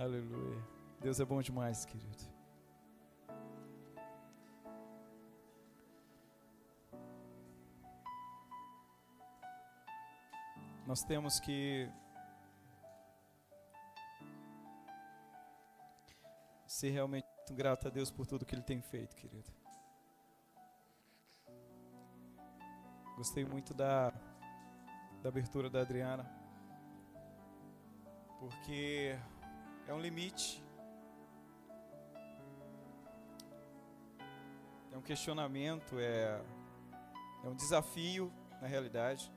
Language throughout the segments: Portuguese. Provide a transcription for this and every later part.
Aleluia. Deus é bom demais, querido. Nós temos que ser realmente muito grato a Deus por tudo que Ele tem feito, querido. Gostei muito da abertura da Adriana, porque é um limite, é um questionamento, é um desafio, na realidade.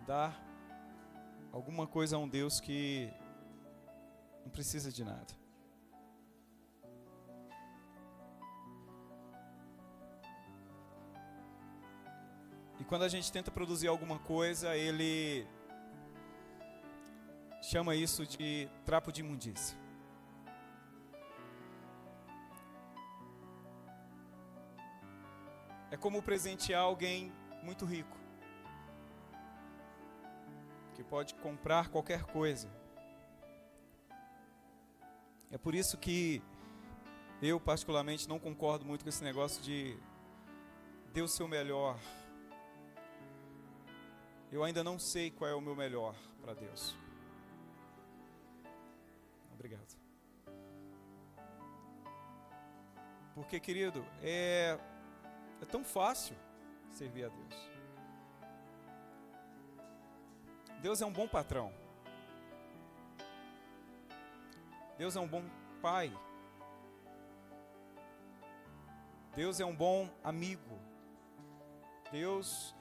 Dar alguma coisa a um Deus que não precisa de nada. E quando a gente tenta produzir alguma coisa, Ele chama isso de trapo de imundícia. É como presentear alguém muito rico, que pode comprar qualquer coisa. É por isso que eu particularmente não concordo muito com esse negócio de dê o seu melhor. Eu ainda não sei qual é o meu melhor para Deus. Obrigado. Porque, querido, é tão fácil servir a Deus. Deus é um bom patrão. Deus é um bom pai. Deus é um bom amigo. Deus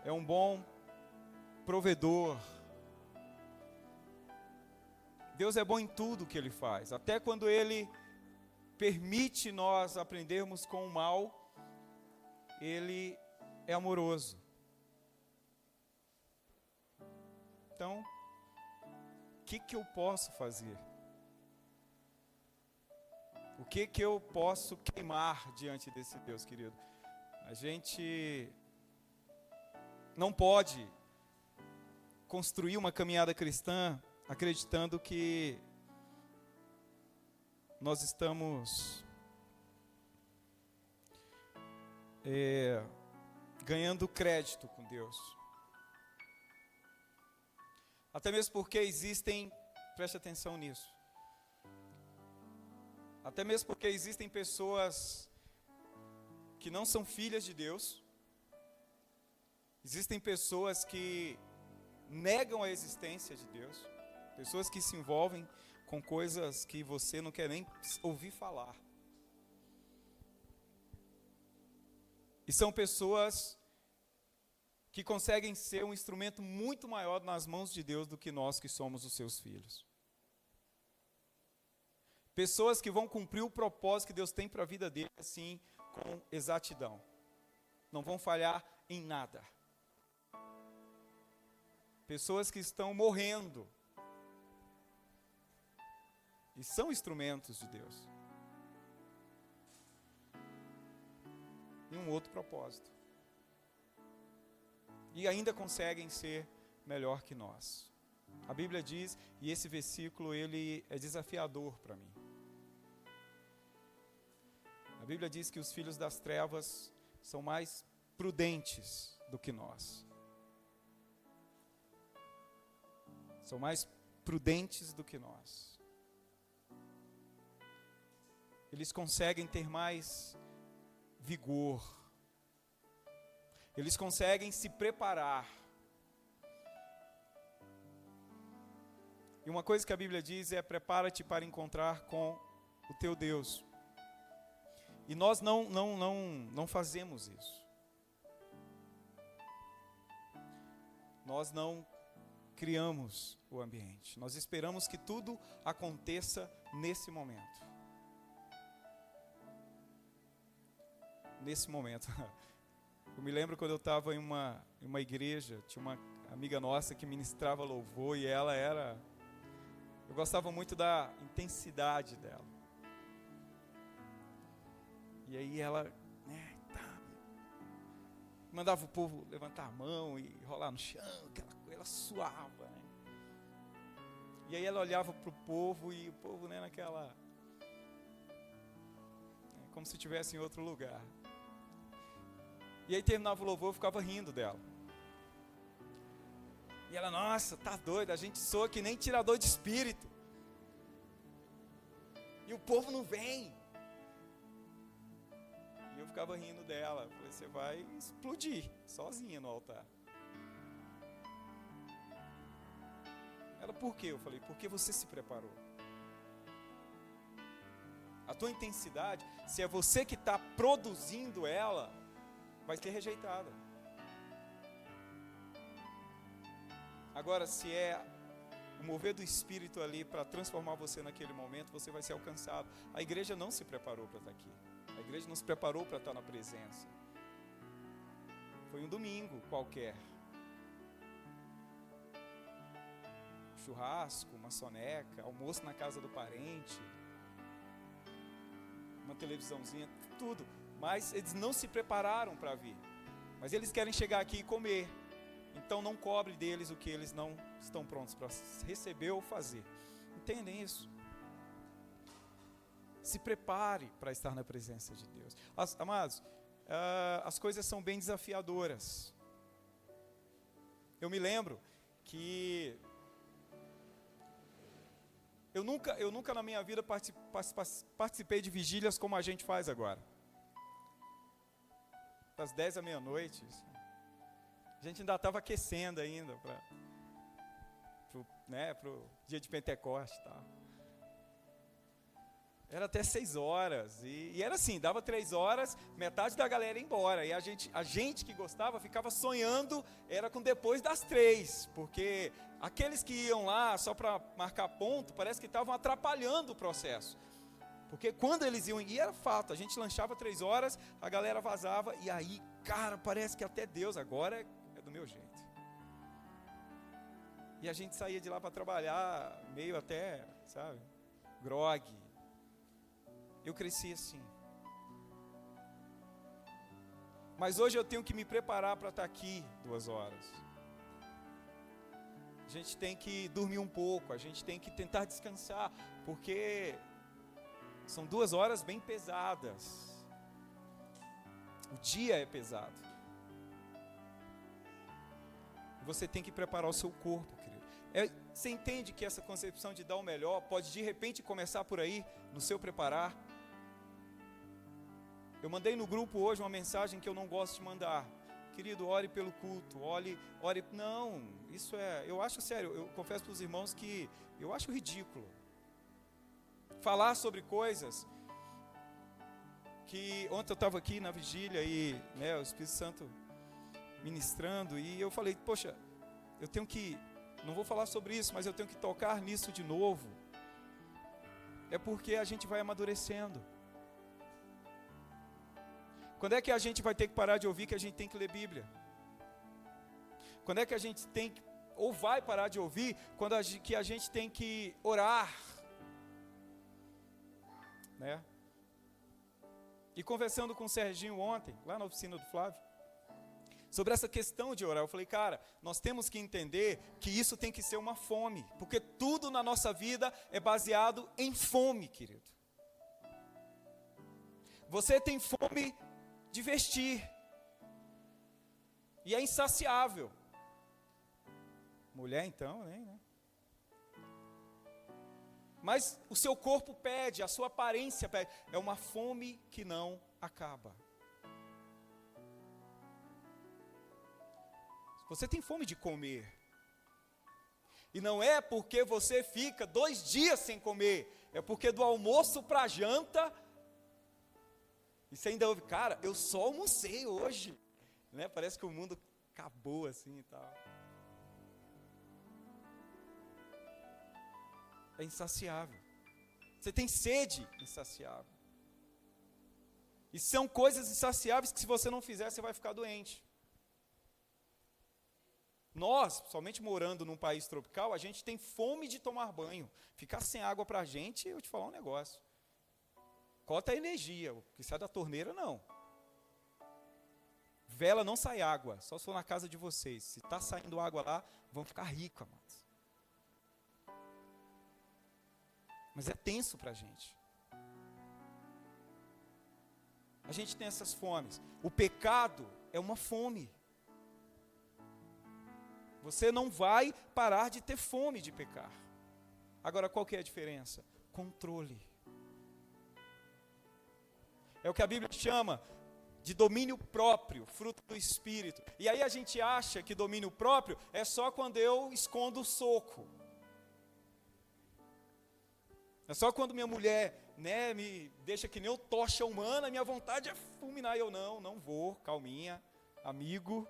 é um bom provedor. Deus é bom em tudo que Ele faz. Até quando Ele permite nós aprendermos com o mal, Ele é amoroso. Então, o que eu posso fazer? O que eu posso queimar diante desse Deus, querido? A gente não pode construir uma caminhada cristã acreditando que nós estamos ganhando crédito com Deus. Até mesmo porque preste atenção nisso, até mesmo porque existem pessoas que não são filhas de Deus, existem pessoas que negam a existência de Deus, pessoas que se envolvem com coisas que você não quer nem ouvir falar. E são pessoas que conseguem ser um instrumento muito maior nas mãos de Deus do que nós que somos os seus filhos. Pessoas que vão cumprir o propósito que Deus tem para a vida deles, assim, com exatidão. Não vão falhar em nada. Pessoas que estão morrendo e são instrumentos de Deus em um outro propósito. E ainda conseguem ser melhor que nós. A Bíblia diz, e esse versículo ele é desafiador para mim. A Bíblia diz que os filhos das trevas são mais prudentes do que nós. São mais prudentes do que nós. Eles conseguem ter mais vigor. Eles conseguem se preparar. E uma coisa que a Bíblia diz é: prepara-te para encontrar com o teu Deus. E nós não fazemos isso. Nós não criamos o ambiente. Nós esperamos que tudo aconteça nesse momento. Nesse momento. Eu me lembro quando eu estava em uma igreja, tinha uma amiga nossa que ministrava louvor e eu gostava muito da intensidade dela. E aí ela, mandava o povo levantar a mão e rolar no chão, aquela coisa, ela suava, né? E aí ela olhava para o povo e o povo, né, naquela, como se estivesse em outro lugar. E aí terminava o louvor, eu ficava rindo dela. E ela, nossa, tá doida, a gente soa que nem tirador de espírito. E o povo não vem. E eu ficava rindo dela. Falei, você vai explodir sozinha no altar. Ela, por quê? Eu falei, porque você se preparou. A tua intensidade, se é você que está produzindo ela, vai ser rejeitada. Agora, se é o mover do Espírito ali para transformar você naquele momento, você vai ser alcançado. A igreja não se preparou para estar aqui. A igreja não se preparou para estar na presença. Foi um domingo qualquer. Churrasco, uma soneca, almoço na casa do parente, uma televisãozinha, tudo. Mas eles não se prepararam para vir. Mas eles querem chegar aqui e comer. Então não cobre deles o que eles não estão prontos para receber ou fazer. Entendem isso? Se prepare para estar na presença de Deus. Amados, as coisas são bem desafiadoras. Eu me lembro que eu nunca na minha vida participei de vigílias como a gente faz agora. Das 10 à meia-noite. A gente ainda estava aquecendo ainda pro dia de Pentecostes e tal. Era até 6 horas. E era assim, dava 3 horas, metade da galera ia embora. E a gente que gostava ficava sonhando, era com depois das 3. Porque aqueles que iam lá só para marcar ponto, parece que estavam atrapalhando o processo. Porque quando eles iam, e era fato, a gente lanchava 3 horas, a galera vazava, e aí, cara, parece que até Deus agora é do meu jeito. E a gente saía de lá para trabalhar, meio até, sabe, grogue. Eu cresci assim. Mas hoje eu tenho que me preparar para estar aqui 2 horas. A gente tem que dormir um pouco, a gente tem que tentar descansar, porque são 2 horas bem pesadas. O dia é pesado. Você tem que preparar o seu corpo, querido. Você entende que essa concepção de dar o melhor pode de repente começar por aí, no seu preparar? Eu mandei no grupo hoje uma mensagem que eu não gosto de mandar. Querido, ore pelo culto, ore. Não, isso eu acho sério, eu confesso para os irmãos que eu acho ridículo. Falar sobre coisas que ontem eu estava aqui na vigília e o Espírito Santo ministrando, e eu falei, poxa, eu tenho que, não vou falar sobre isso, mas eu tenho que tocar nisso de novo. É porque a gente vai amadurecendo. Quando é que a gente vai ter que parar de ouvir que a gente tem que ler Bíblia? Quando é que a gente tem que, ou vai parar de ouvir, que a gente tem que orar? Né? E conversando com o Serginho ontem, lá na oficina do Flávio, sobre essa questão de orar, eu falei, cara, nós temos que entender que isso tem que ser uma fome, porque tudo na nossa vida é baseado em fome, querido. Você tem fome de vestir, e é insaciável. Mulher então, né? Mas o seu corpo pede, a sua aparência pede, é uma fome que não acaba. Você tem fome de comer, e não é porque você fica 2 dias sem comer, é porque do almoço para a janta, e você ainda ouve, cara, eu só almocei hoje, né? Parece que o mundo acabou assim e tal. É insaciável. Você tem sede insaciável. E são coisas insaciáveis que se você não fizer, você vai ficar doente. Nós, somente morando num país tropical, a gente tem fome de tomar banho. Ficar sem água pra gente, eu te falar um negócio. Cota a energia, o que sai da torneira não. Vela não sai água, só se for na casa de vocês. Se está saindo água lá, vão ficar ricos, amados. Mas é tenso para a gente. A gente tem essas fomes. O pecado é uma fome. Você não vai parar de ter fome de pecar. Agora, qual que é a diferença? Controle. É o que a Bíblia chama de domínio próprio, fruto do Espírito. E aí a gente acha que domínio próprio é só quando eu escondo o soco. É só quando minha mulher, me deixa que nem eu tocha humana, minha vontade é fulminar. E eu não vou, calminha, amigo.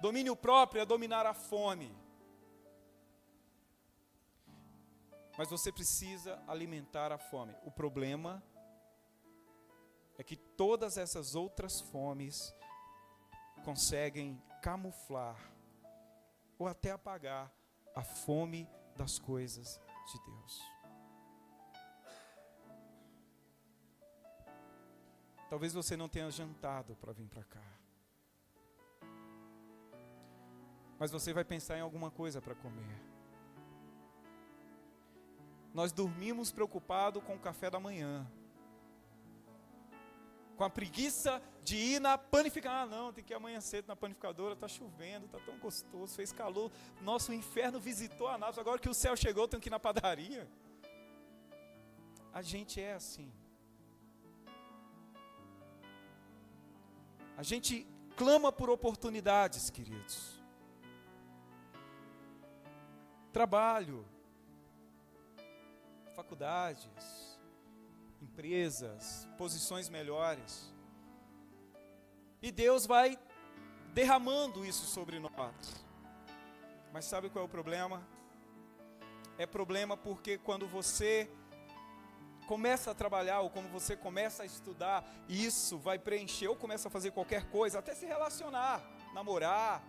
Domínio próprio é dominar a fome. Mas você precisa alimentar a fome. O problema é que todas essas outras fomes conseguem camuflar ou até apagar a fome das coisas de Deus. Talvez você não tenha jantado para vir para cá, mas você vai pensar em alguma coisa para comer. Nós dormimos preocupados com o café da manhã, com a preguiça de ir na panificadora. Não, tem que ir amanhã cedo na panificadora, está chovendo, está tão gostoso, fez calor. Nosso inferno visitou a nave, agora que o céu chegou, tenho que ir na padaria. A gente é assim. A gente clama por oportunidades, queridos. Trabalho, faculdades, empresas, posições melhores. E Deus vai derramando isso sobre nós. Mas sabe qual é o problema? É problema porque quando você começa a trabalhar, ou quando você começa a estudar, isso vai preencher, ou começa a fazer qualquer coisa, até se relacionar, namorar.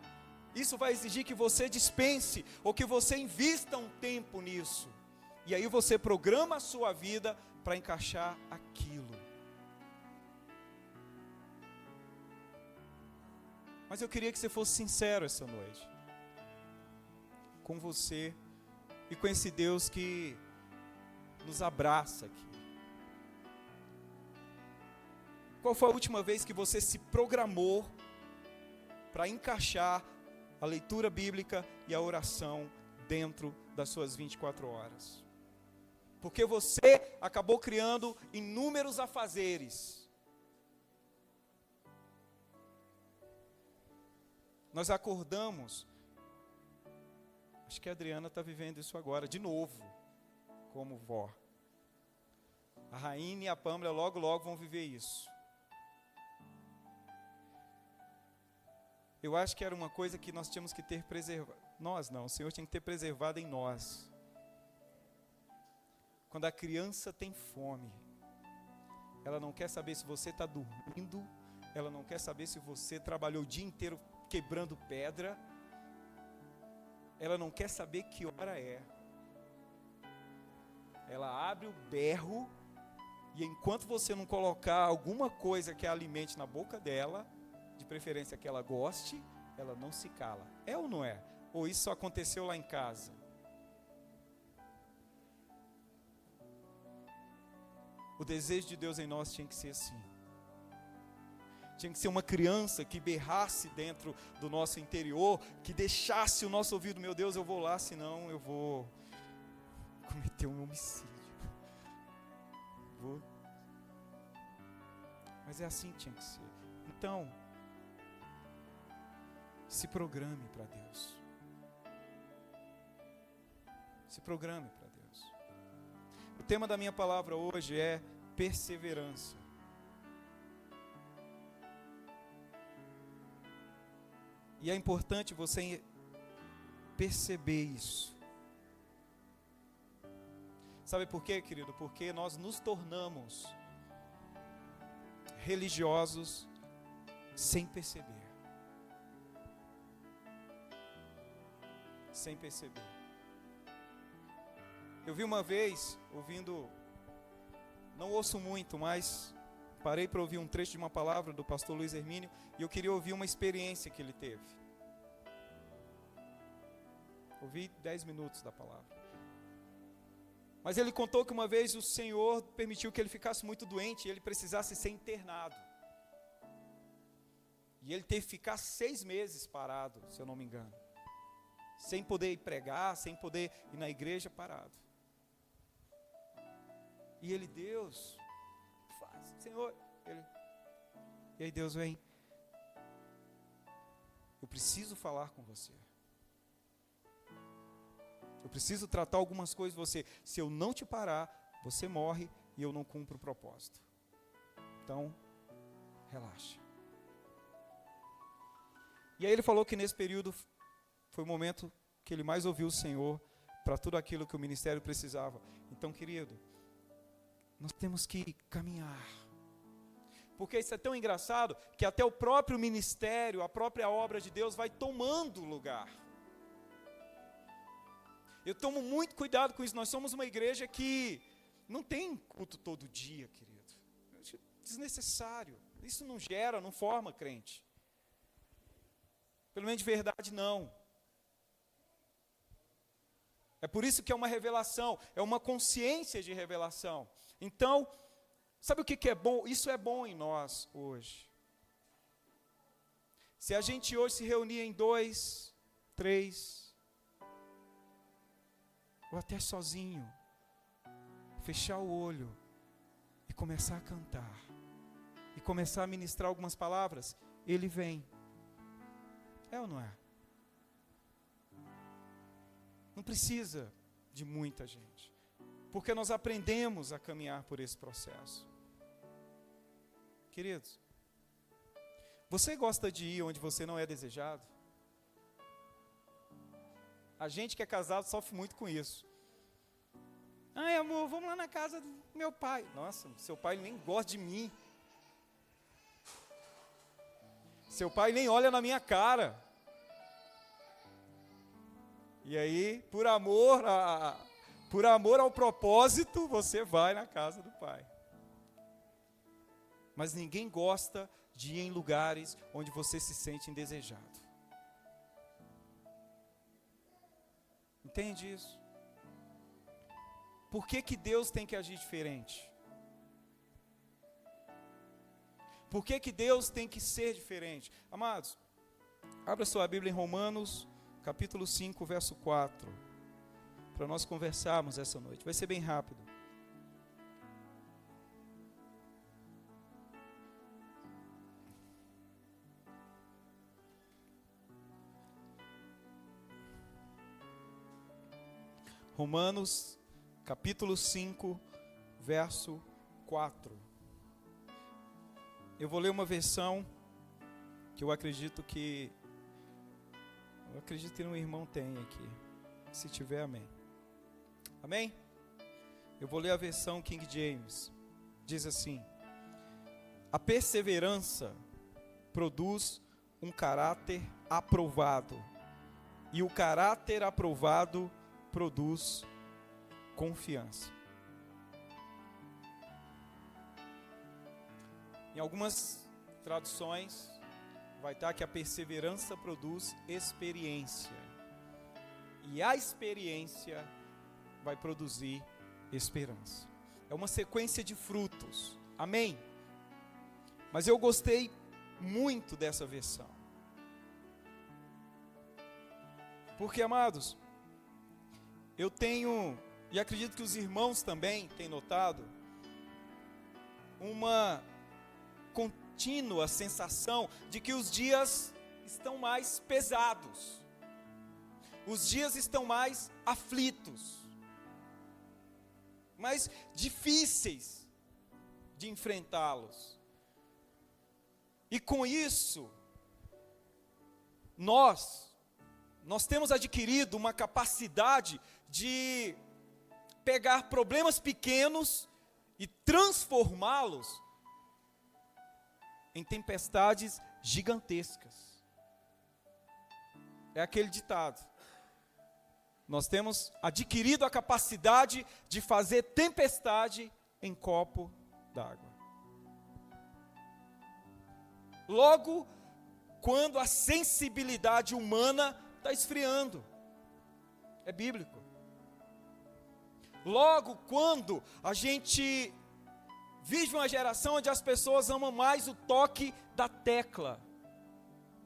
Isso vai exigir que você dispense, ou que você invista um tempo nisso. E aí você programa a sua vida para encaixar aquilo. Mas eu queria que você fosse sincero essa noite, com você e com esse Deus que nos abraça aqui. Qual foi a última vez que você se programou para encaixar a leitura bíblica e a oração dentro das suas 24 horas? Porque você acabou criando inúmeros afazeres. Nós acordamos, acho que a Adriana está vivendo isso agora, de novo, como vó. A Rainha e a Pâmela logo vão viver isso. Eu acho que era uma coisa que nós tínhamos que ter preservado. Nós não, o Senhor tinha que ter preservado em nós. Quando a criança tem fome, ela não quer saber se você está dormindo, ela não quer saber se você trabalhou o dia inteiro quebrando pedra, ela não quer saber que hora é. Ela abre o berro, e enquanto você não colocar alguma coisa que a alimente na boca dela, de preferência que ela goste, ela não se cala. É ou não é? Ou isso só aconteceu lá em casa? O desejo de Deus em nós tinha que ser assim. Tinha que ser uma criança que berrasse dentro do nosso interior, que deixasse o nosso ouvido, meu Deus, eu vou lá, senão eu vou cometer um homicídio. Vou. Mas é assim que tinha que ser. Então, se programe para Deus. Se programe para Deus. O tema da minha palavra hoje é perseverança. E é importante você perceber isso. Sabe por quê, querido? Porque nós nos tornamos religiosos sem perceber. Sem perceber. Eu vi uma vez, ouvindo, não ouço muito, mas parei para ouvir um trecho de uma palavra do pastor Luiz Hermínio, e eu queria ouvir uma experiência que ele teve. Ouvi 10 minutos da palavra. Mas ele contou que uma vez o Senhor permitiu que ele ficasse muito doente e ele precisasse ser internado. E ele teve que ficar 6 meses parado, se eu não me engano. Sem poder ir pregar, sem poder ir na igreja, parado. E ele, Deus, faz, Senhor. E aí Deus vem. Eu preciso falar com você. Eu preciso tratar algumas coisas com você. Se eu não te parar, você morre e eu não cumpro o propósito. Então, relaxa. E aí ele falou que nesse período foi o momento que ele mais ouviu o Senhor para tudo aquilo que o ministério precisava. Então, querido, nós temos que caminhar. Porque isso é tão engraçado que até o próprio ministério, a própria obra de Deus vai tomando lugar. Eu tomo muito cuidado com isso. Nós somos uma igreja que não tem culto todo dia, querido. É desnecessário. Isso não gera, não forma crente. Pelo menos de verdade, não. É por isso que é uma revelação, é uma consciência de revelação. Então, sabe o que é bom? Isso é bom em nós hoje. Se a gente hoje se reunir em 2, 3, ou até sozinho, fechar o olho e começar a cantar, e começar a ministrar algumas palavras, Ele vem. É ou não é? Não precisa de muita gente, porque nós aprendemos a caminhar por esse processo. Queridos, você gosta de ir onde você não é desejado? A gente que é casado sofre muito com isso. Ai, amor, vamos lá na casa do meu pai. Nossa, seu pai nem gosta de mim. Seu pai nem olha na minha cara. E aí, por amor ao propósito, você vai na casa do pai. Mas ninguém gosta de ir em lugares onde você se sente indesejado. Entende isso? Por que Deus tem que agir diferente? Por que Deus tem que ser diferente? Amados, abra sua Bíblia em Romanos, capítulo 5, verso 4, para nós conversarmos essa noite. Vai ser bem rápido. Romanos, capítulo 5, verso 4. Eu vou ler uma versão que eu acredito que um irmão tem aqui. Se tiver, amém. Amém? Eu vou ler a versão King James. Diz assim: a perseverança produz um caráter aprovado, e o caráter aprovado produz confiança. Em algumas traduções vai estar que a perseverança produz experiência. E a experiência vai produzir esperança. É uma sequência de frutos. Amém? Mas eu gostei muito dessa versão. Porque, amados, eu tenho, e acredito que os irmãos também têm notado, uma contínua sensação de que os dias estão mais pesados, os dias estão mais aflitos, mais difíceis de enfrentá-los. E com isso, nós temos adquirido uma capacidade de pegar problemas pequenos e transformá-los em tempestades gigantescas. É aquele ditado. Nós temos adquirido a capacidade de fazer tempestade em copo d'água. Logo, quando a sensibilidade humana está esfriando. É bíblico. Logo, quando a gente vive uma geração onde as pessoas amam mais o toque da tecla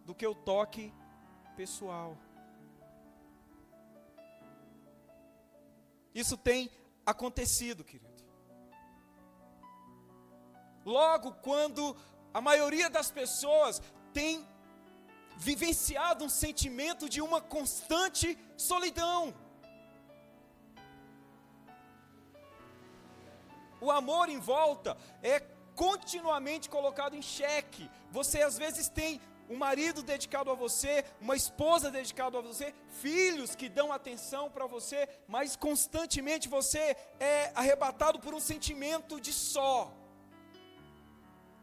do que o toque pessoal. Isso tem acontecido, querido. Logo, quando a maioria das pessoas tem vivenciado um sentimento de uma constante solidão. O amor em volta é continuamente colocado em xeque. Você às vezes tem um marido dedicado a você, uma esposa dedicada a você, filhos que dão atenção para você, mas constantemente você é arrebatado por um sentimento de só.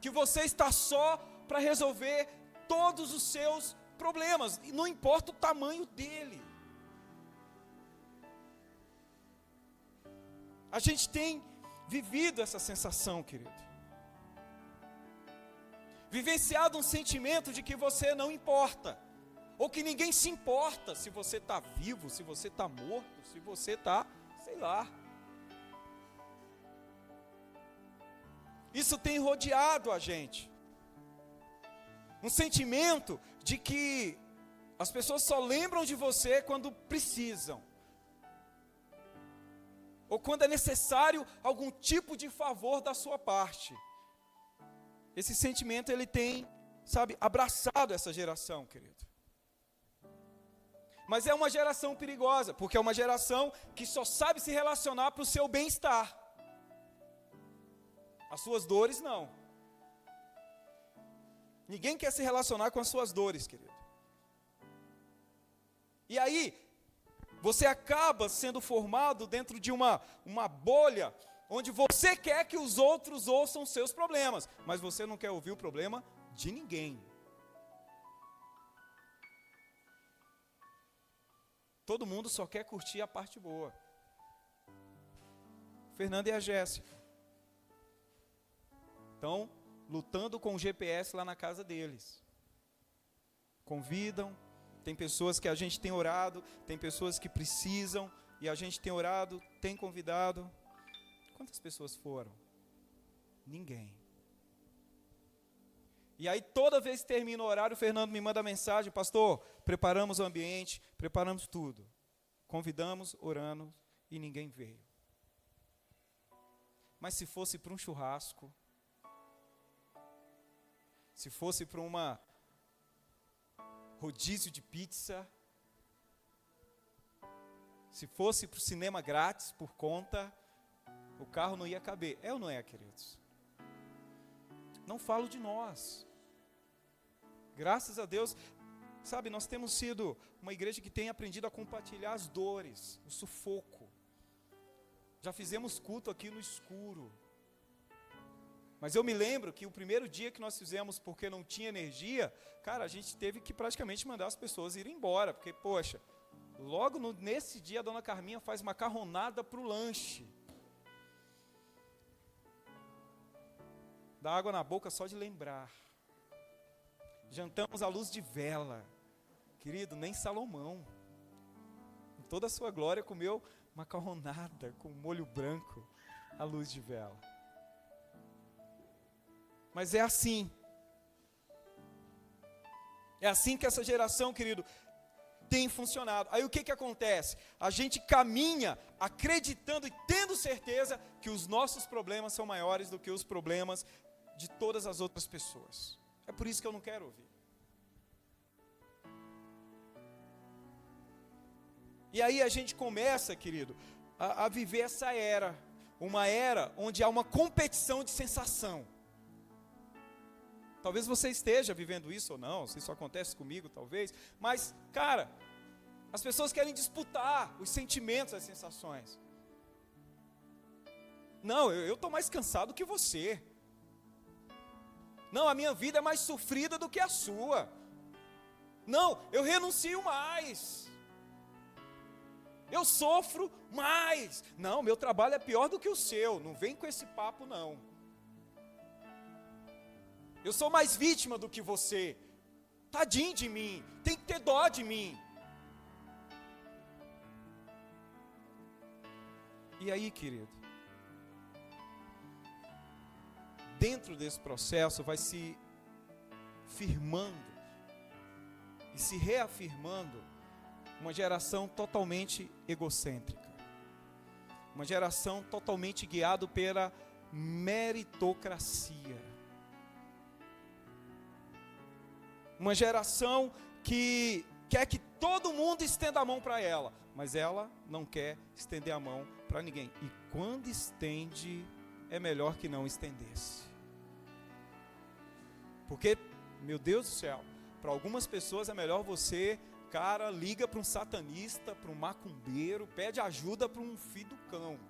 Que você está só para resolver todos os seus problemas, e não importa o tamanho dele. A gente tem vivido essa sensação, querido. Vivenciado um sentimento de que você não importa, ou que ninguém se importa se você está vivo, se você está morto, se você está, sei lá. Isso tem rodeado a gente. Um sentimento de que as pessoas só lembram de você quando precisam. Ou quando é necessário algum tipo de favor da sua parte. Esse sentimento, ele tem, abraçado essa geração, querido. Mas é uma geração perigosa, porque é uma geração que só sabe se relacionar para o seu bem-estar. As suas dores, não. Ninguém quer se relacionar com as suas dores, querido. E aí, você acaba sendo formado dentro de uma bolha, onde você quer que os outros ouçam seus problemas, mas você não quer ouvir o problema de ninguém. Todo mundo só quer curtir a parte boa. Fernanda e a Jéssica estão lutando com o GPS lá na casa deles. Convidam, tem pessoas que a gente tem orado, tem pessoas que precisam, e a gente tem orado, tem convidado. Quantas pessoas foram? Ninguém. E aí toda vez que termina o horário, o Fernando me manda mensagem: pastor, preparamos o ambiente, preparamos tudo. Convidamos, oramos, e ninguém veio. Mas se fosse para um churrasco, se fosse para uma rodízio de pizza, se fosse para o cinema grátis por conta, o carro não ia caber. É ou não é, queridos? Não falo de nós. Graças a Deus, nós temos sido uma igreja que tem aprendido a compartilhar as dores, o sufoco. Já fizemos culto aqui no escuro. Mas eu me lembro que o primeiro dia que nós fizemos, porque não tinha energia, a gente teve que praticamente mandar as pessoas irem embora, porque, poxa, logo nesse dia a dona Carminha faz macarronada para o lanche. Dá água na boca só de lembrar. Jantamos à luz de vela. Querido, nem Salomão, em toda a sua glória, comeu macarronada com molho branco à luz de vela. Mas é assim. É assim que essa geração, querido, tem funcionado. Aí o que acontece? A gente caminha acreditando e tendo certeza que os nossos problemas são maiores do que os problemas de todas as outras pessoas. É por isso que eu não quero ouvir. E aí a gente começa, querido, a viver essa era. Uma era onde há uma competição de sensação. Talvez você esteja vivendo isso ou não, se isso acontece comigo, talvez. Mas, as pessoas querem disputar os sentimentos, as sensações. Não, eu estou mais cansado que você. Não, a minha vida é mais sofrida do que a sua. Não, eu renuncio mais. Eu sofro mais. Não, meu trabalho é pior do que o seu. Não vem com esse papo, não. Eu sou mais vítima do que você. Tadinho de mim, tem que ter dó de mim. E aí, querido, dentro desse processo vai se firmando e se reafirmando uma geração totalmente egocêntrica, uma geração totalmente guiada pela meritocracia, uma geração que quer que todo mundo estenda a mão para ela, mas ela não quer estender a mão para ninguém, e quando estende, é melhor que não estendesse, porque, meu Deus do céu, para algumas pessoas é melhor você, cara, liga para um satanista, para um macumbeiro, pede ajuda para um filho do cão,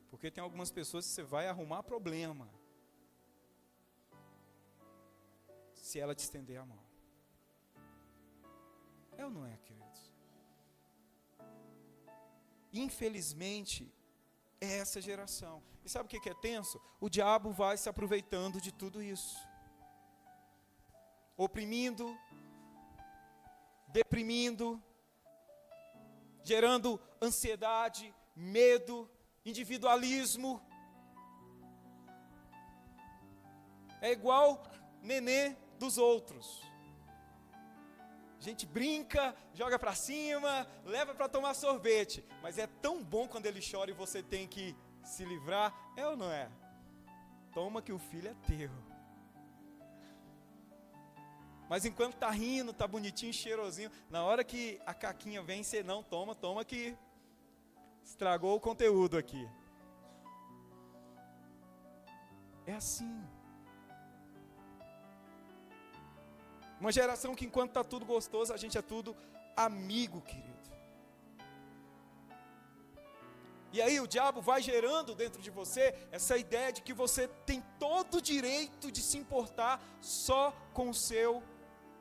porque tem algumas pessoas que você vai arrumar problema, se ela te estender a mão. É ou não é, queridos? Infelizmente, é essa geração. E sabe o que é tenso? O diabo vai se aproveitando de tudo isso. Oprimindo, deprimindo, gerando ansiedade, medo, individualismo. É igual nenê dos outros. A gente brinca, joga pra cima, leva para tomar sorvete, mas é tão bom quando ele chora e você tem que se livrar, é ou não é? Toma que o filho é teu. Mas enquanto tá rindo, tá bonitinho, cheirosinho, na hora que a caquinha vem, você não toma que estragou o conteúdo aqui. É assim. Uma geração que enquanto está tudo gostoso, a gente é tudo amigo, querido. E aí o diabo vai gerando dentro de você essa ideia de que você tem todo o direito de se importar só com o seu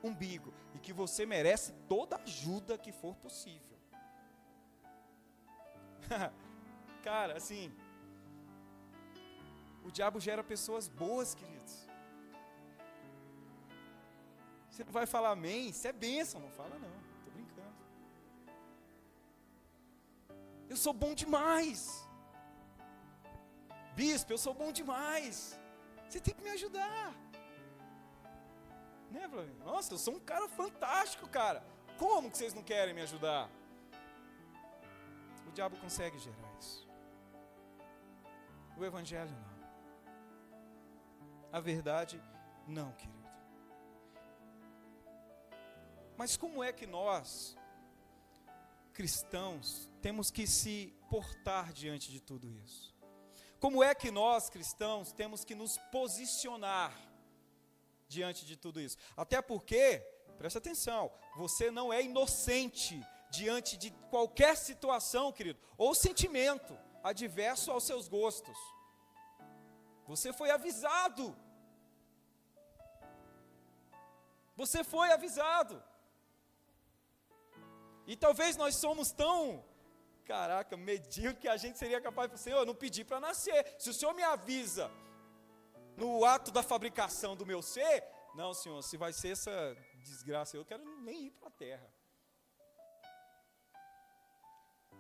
umbigo. E que você merece toda a ajuda que for possível. Cara, assim, o diabo gera pessoas boas, queridos. Você não vai falar amém? Isso é bênção, não fala não, estou brincando. Eu sou bom demais. Bispo, eu sou bom demais. Você tem que me ajudar. Né, Flávio? Nossa, eu sou um cara fantástico, cara. Como que vocês não querem me ajudar? O diabo consegue gerar isso. O evangelho não. A verdade não, querido. Mas como é que nós, cristãos, temos que se portar diante de tudo isso? Como é que nós, cristãos, temos que nos posicionar diante de tudo isso? Até porque, presta atenção, você não é inocente diante de qualquer situação, querido, ou sentimento adverso aos seus gostos. Você foi avisado. Você foi avisado. E talvez nós somos tão, medíocre, que a gente seria capaz de falar, Senhor, eu não pedi para nascer. Se o Senhor me avisa no ato da fabricação do meu ser, não, Senhor, se vai ser essa desgraça, eu quero nem ir para a terra.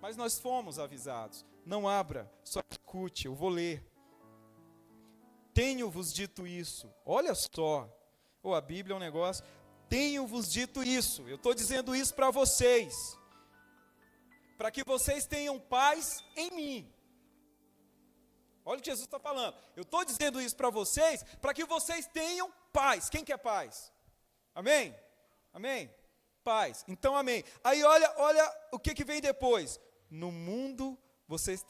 Mas nós fomos avisados. Não abra, só escute, eu vou ler. Tenho-vos dito isso. Olha só, a Bíblia é um negócio. Tenho-vos dito isso, eu estou dizendo isso para vocês, para que vocês tenham paz em mim. Olha o que Jesus está falando, eu estou dizendo isso para vocês, para que vocês tenham paz. Quem quer paz? Amém? Amém? Paz, então amém. Aí olha o que vem depois. No mundo vocês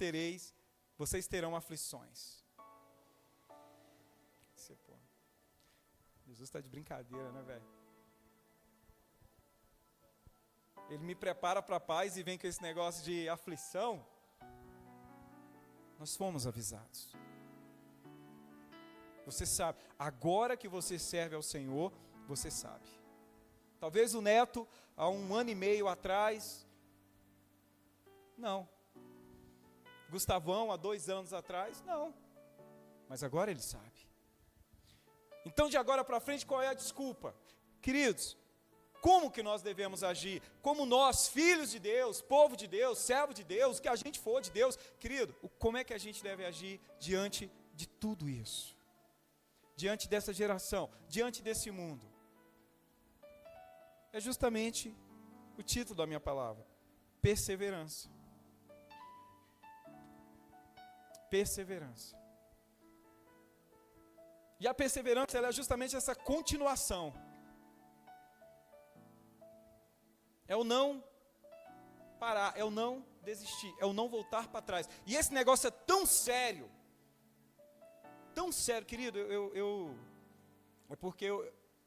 terão aflições. Jesus está de brincadeira, né, velho? Ele me prepara para a paz e vem com esse negócio de aflição. Nós fomos avisados. Você sabe, agora que você serve ao Senhor, você sabe. Talvez o neto, há 1 ano e meio atrás, não. Gustavão, há 2 anos atrás, não. mas agora ele sabe. Então de agora para frente, qual é a desculpa? Queridos, como que nós devemos agir? Como nós, filhos de Deus, povo de Deus, servo de Deus, o que a gente for de Deus, querido, como é que a gente deve agir diante de tudo isso? Diante dessa geração, diante desse mundo? É justamente o título da minha palavra: perseverança. Perseverança. E a perseverança, ela é justamente essa continuação. É o não parar, é o não desistir, é o não voltar para trás. E esse negócio é tão sério, querido, é porque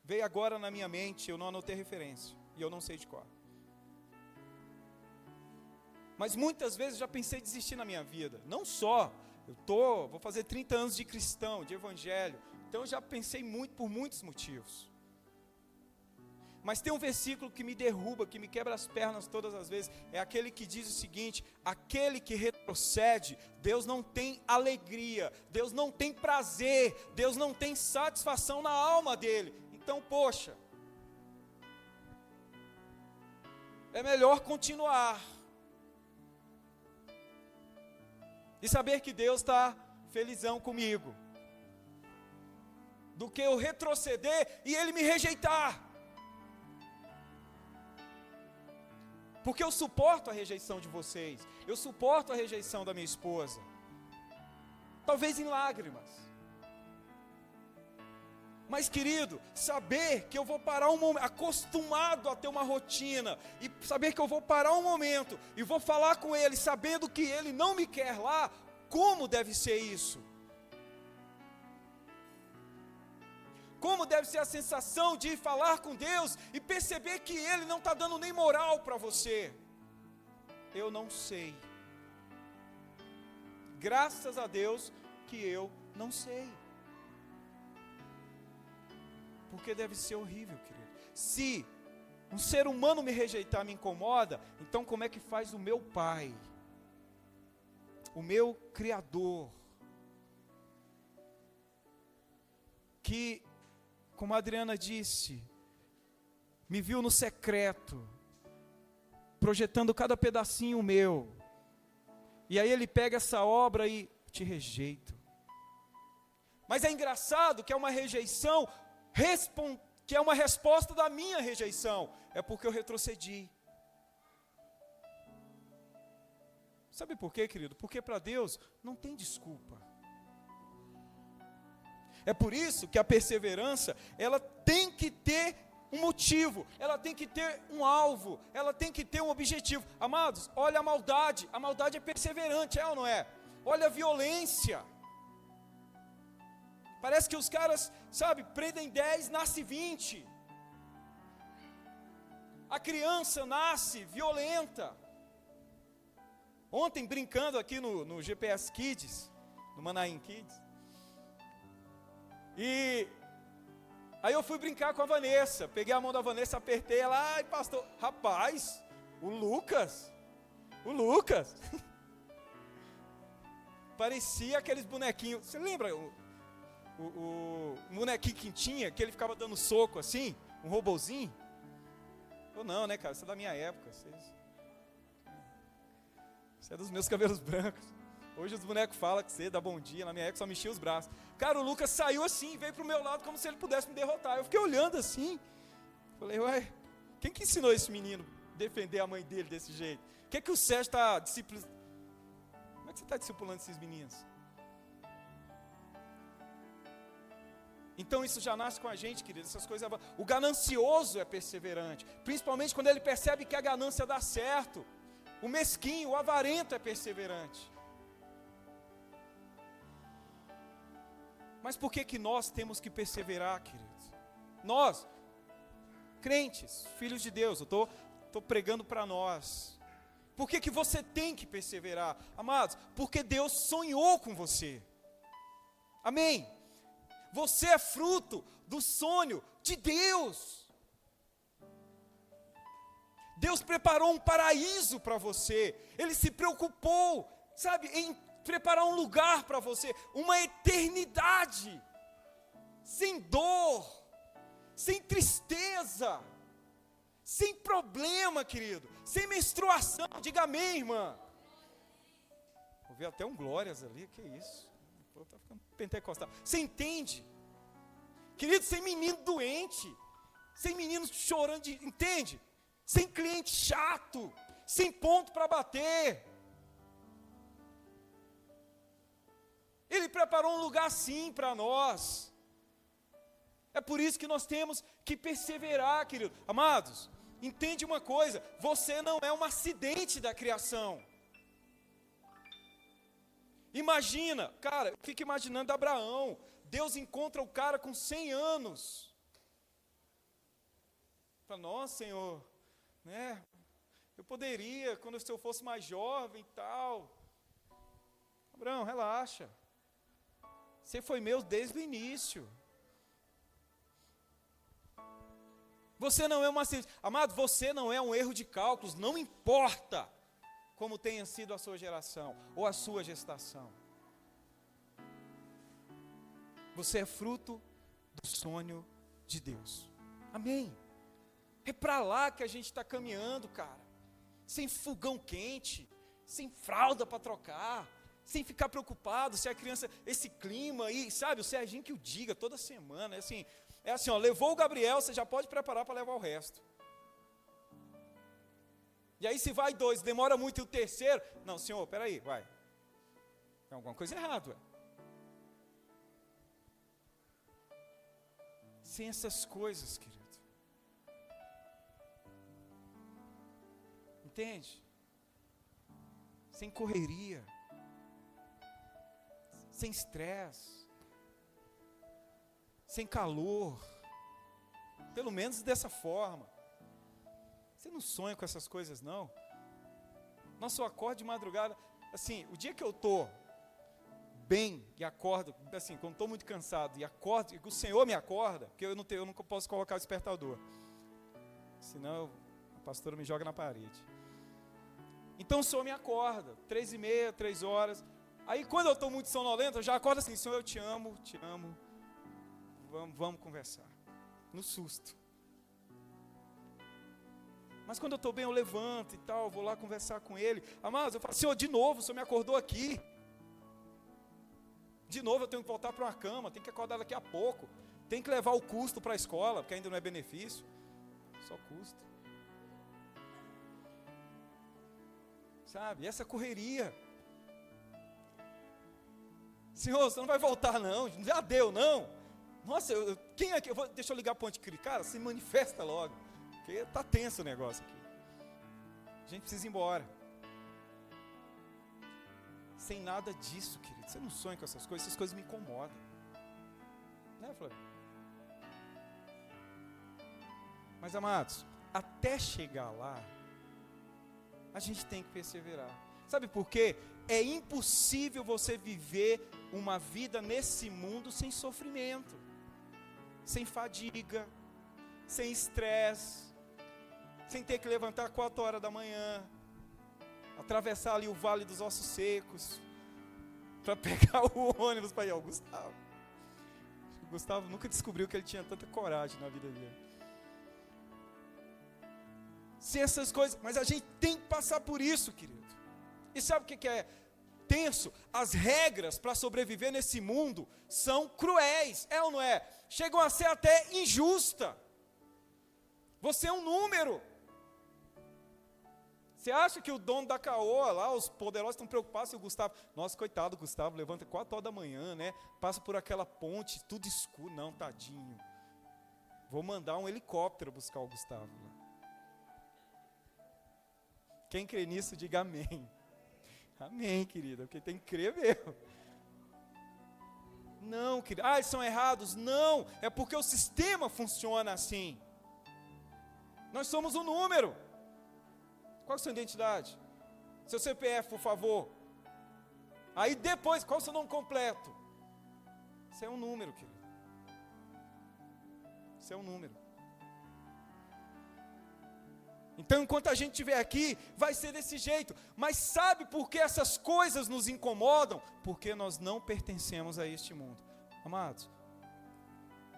veio agora na minha mente, eu não anotei referência, e eu não sei de qual. Mas muitas vezes eu já pensei em desistir na minha vida, não só, vou fazer 30 anos de cristão, de evangelho, então eu já pensei muito, por muitos motivos. Mas tem um versículo que me derruba, que me quebra as pernas todas as vezes, é aquele que diz o seguinte: aquele que retrocede, Deus não tem alegria, Deus não tem prazer, Deus não tem satisfação na alma dele. Então, poxa, é melhor continuar, e saber que Deus está felizão comigo, do que eu retroceder e Ele me rejeitar. Porque eu suporto a rejeição de vocês, eu suporto a rejeição da minha esposa, talvez em lágrimas. Mas querido, saber que eu vou parar um momento, acostumado a ter uma rotina, e saber que eu vou parar um momento, e vou falar com Ele, sabendo que Ele não me quer lá, como deve ser isso? Como deve ser a sensação de falar com Deus e perceber que Ele não está dando nem moral para você? Eu não sei. Graças a Deus que eu não sei. Porque deve ser horrível, querido. Se um ser humano me rejeitar me incomoda, então como é que faz o meu Pai? O meu Criador? Que, como a Adriana disse, me viu no secreto, projetando cada pedacinho meu, e aí Ele pega essa obra e te rejeito. Mas é engraçado que é uma rejeição, que é uma resposta da minha rejeição, é porque eu retrocedi. Sabe por quê, querido? Porque para Deus não tem desculpa. É por isso que a perseverança, ela tem que ter um motivo, ela tem que ter um alvo, ela tem que ter um objetivo. Amados, olha a maldade é perseverante, é ou não é? Olha a violência. Parece que os caras, prendem 10, nasce 20. A criança nasce violenta. Ontem, brincando aqui no GPS Kids, no Manaim Kids, e aí eu fui brincar com a Vanessa, peguei a mão da Vanessa, apertei ela, ai pastor, rapaz, o Lucas, parecia aqueles bonequinhos, você lembra o bonequinho que tinha, que ele ficava dando soco assim, um robozinho? Ou não, né, cara, isso é da minha época, isso é dos meus cabelos brancos. Hoje os bonecos falam que você dá bom dia, na minha época só mexia os braços. Cara, o Lucas saiu assim, veio pro meu lado como se ele pudesse me derrotar. Eu fiquei olhando assim, falei, ué, quem que ensinou esse menino a defender a mãe dele desse jeito? O que é que o Sérgio está discipulando? Como é que você está discipulando esses meninos? Então isso já nasce com a gente, querido, essas coisas. O ganancioso é perseverante, principalmente quando ele percebe que a ganância dá certo. O mesquinho, o avarento é perseverante. Mas por que nós temos que perseverar, queridos? Nós, crentes, filhos de Deus, eu estou pregando para nós. Por que você tem que perseverar? Amados, porque Deus sonhou com você. Amém? Você é fruto do sonho de Deus. Deus preparou um paraíso para você. Ele se preocupou, em preparar um lugar para você, uma eternidade, sem dor, sem tristeza, sem problema, querido, sem menstruação. Diga amém, irmã. Vou ver até um glórias ali, que isso? Está ficando pentecostal. Você entende? Querido, sem menino doente, sem menino chorando, entende? Sem cliente chato, sem ponto para bater. Ele preparou um lugar assim para nós. É por isso que nós temos que perseverar, querido. Amados, entende uma coisa, você não é um acidente da criação. Imagina, cara, fica imaginando Abraão. Deus encontra o cara com 100 anos. Fala, nossa, Senhor, né? Eu poderia, quando eu fosse mais jovem e tal. Abraão, relaxa. Você foi meu desde o início. Você não é uma acidente. Amado, você não é um erro de cálculos. Não importa como tenha sido a sua geração ou a sua gestação. Você é fruto do sonho de Deus. Amém. É para lá que a gente está caminhando, cara. Sem fogão quente, sem fralda para trocar, sem ficar preocupado se a criança, esse clima aí, sabe, o Serginho que o diga toda semana, é assim, ó, levou o Gabriel, você já pode preparar para levar o resto. E aí se vai 2, demora muito, e o terceiro, não, senhor, peraí, vai. Tem alguma coisa errada, ué. Sem essas coisas, querido. Entende? Sem correria. Sem estresse. Sem calor. Pelo menos dessa forma. Você não sonha com essas coisas, não? Nossa, eu acordo de madrugada. Assim, o dia que eu estou bem e acordo, assim, quando estou muito cansado e acordo, e o Senhor me acorda, porque eu não posso colocar o despertador. Senão a pastora me joga na parede. Então o Senhor me acorda, 3h30, 3 horas. Aí quando eu estou muito sonolento, eu já acordo assim, Senhor, eu te amo, vamos conversar. No susto. Mas quando eu estou bem, eu levanto e tal, vou lá conversar com Ele. Amados, eu falo, Senhor, de novo, o Senhor me acordou aqui. De novo eu tenho que voltar para uma cama, tenho que acordar daqui a pouco. Tenho que levar o custo para a escola, porque ainda não é benefício. Só custo. Sabe, essa correria. Senhor, você não vai voltar não, já deu não. Nossa, quem é que, deixa eu ligar para o Anticristo. Cara, se manifesta logo, porque está tenso o negócio aqui. A gente precisa ir embora. Sem nada disso, querido. Você não sonha com essas coisas me incomodam. Né, Flávio? Mas, amados, até chegar lá, a gente tem que perseverar. Sabe por quê? É impossível você viver uma vida nesse mundo sem sofrimento, sem fadiga, sem estresse, sem ter que levantar 4 horas da manhã, atravessar ali o Vale dos Ossos Secos, para pegar o ônibus para ir ao Gustavo. O Gustavo nunca descobriu que ele tinha tanta coragem na vida dele. Sem essas coisas, mas a gente tem que passar por isso, querido. E sabe o que é tenso? As regras para sobreviver nesse mundo são cruéis, é ou não é? Chegam a ser até injusta. Você é um número. Você acha que o dono da Caoa lá, os poderosos estão preocupados se o Gustavo... Nossa, coitado do Gustavo, levanta 4 horas da manhã, né? Passa por aquela ponte, tudo escuro. Não, tadinho. Vou mandar um helicóptero buscar o Gustavo lá. Quem crê nisso, diga amém. Amém, querida, porque tem que crer mesmo. Não, querida, eles são errados. Não, é porque o sistema funciona assim. Nós somos um número. Qual é a sua identidade? Seu CPF, por favor. Aí depois, qual é o seu nome completo? Você é um número, querido. Você é um número. Então, enquanto a gente estiver aqui, vai ser desse jeito. Mas sabe por que essas coisas nos incomodam? Porque nós não pertencemos a este mundo. Amados,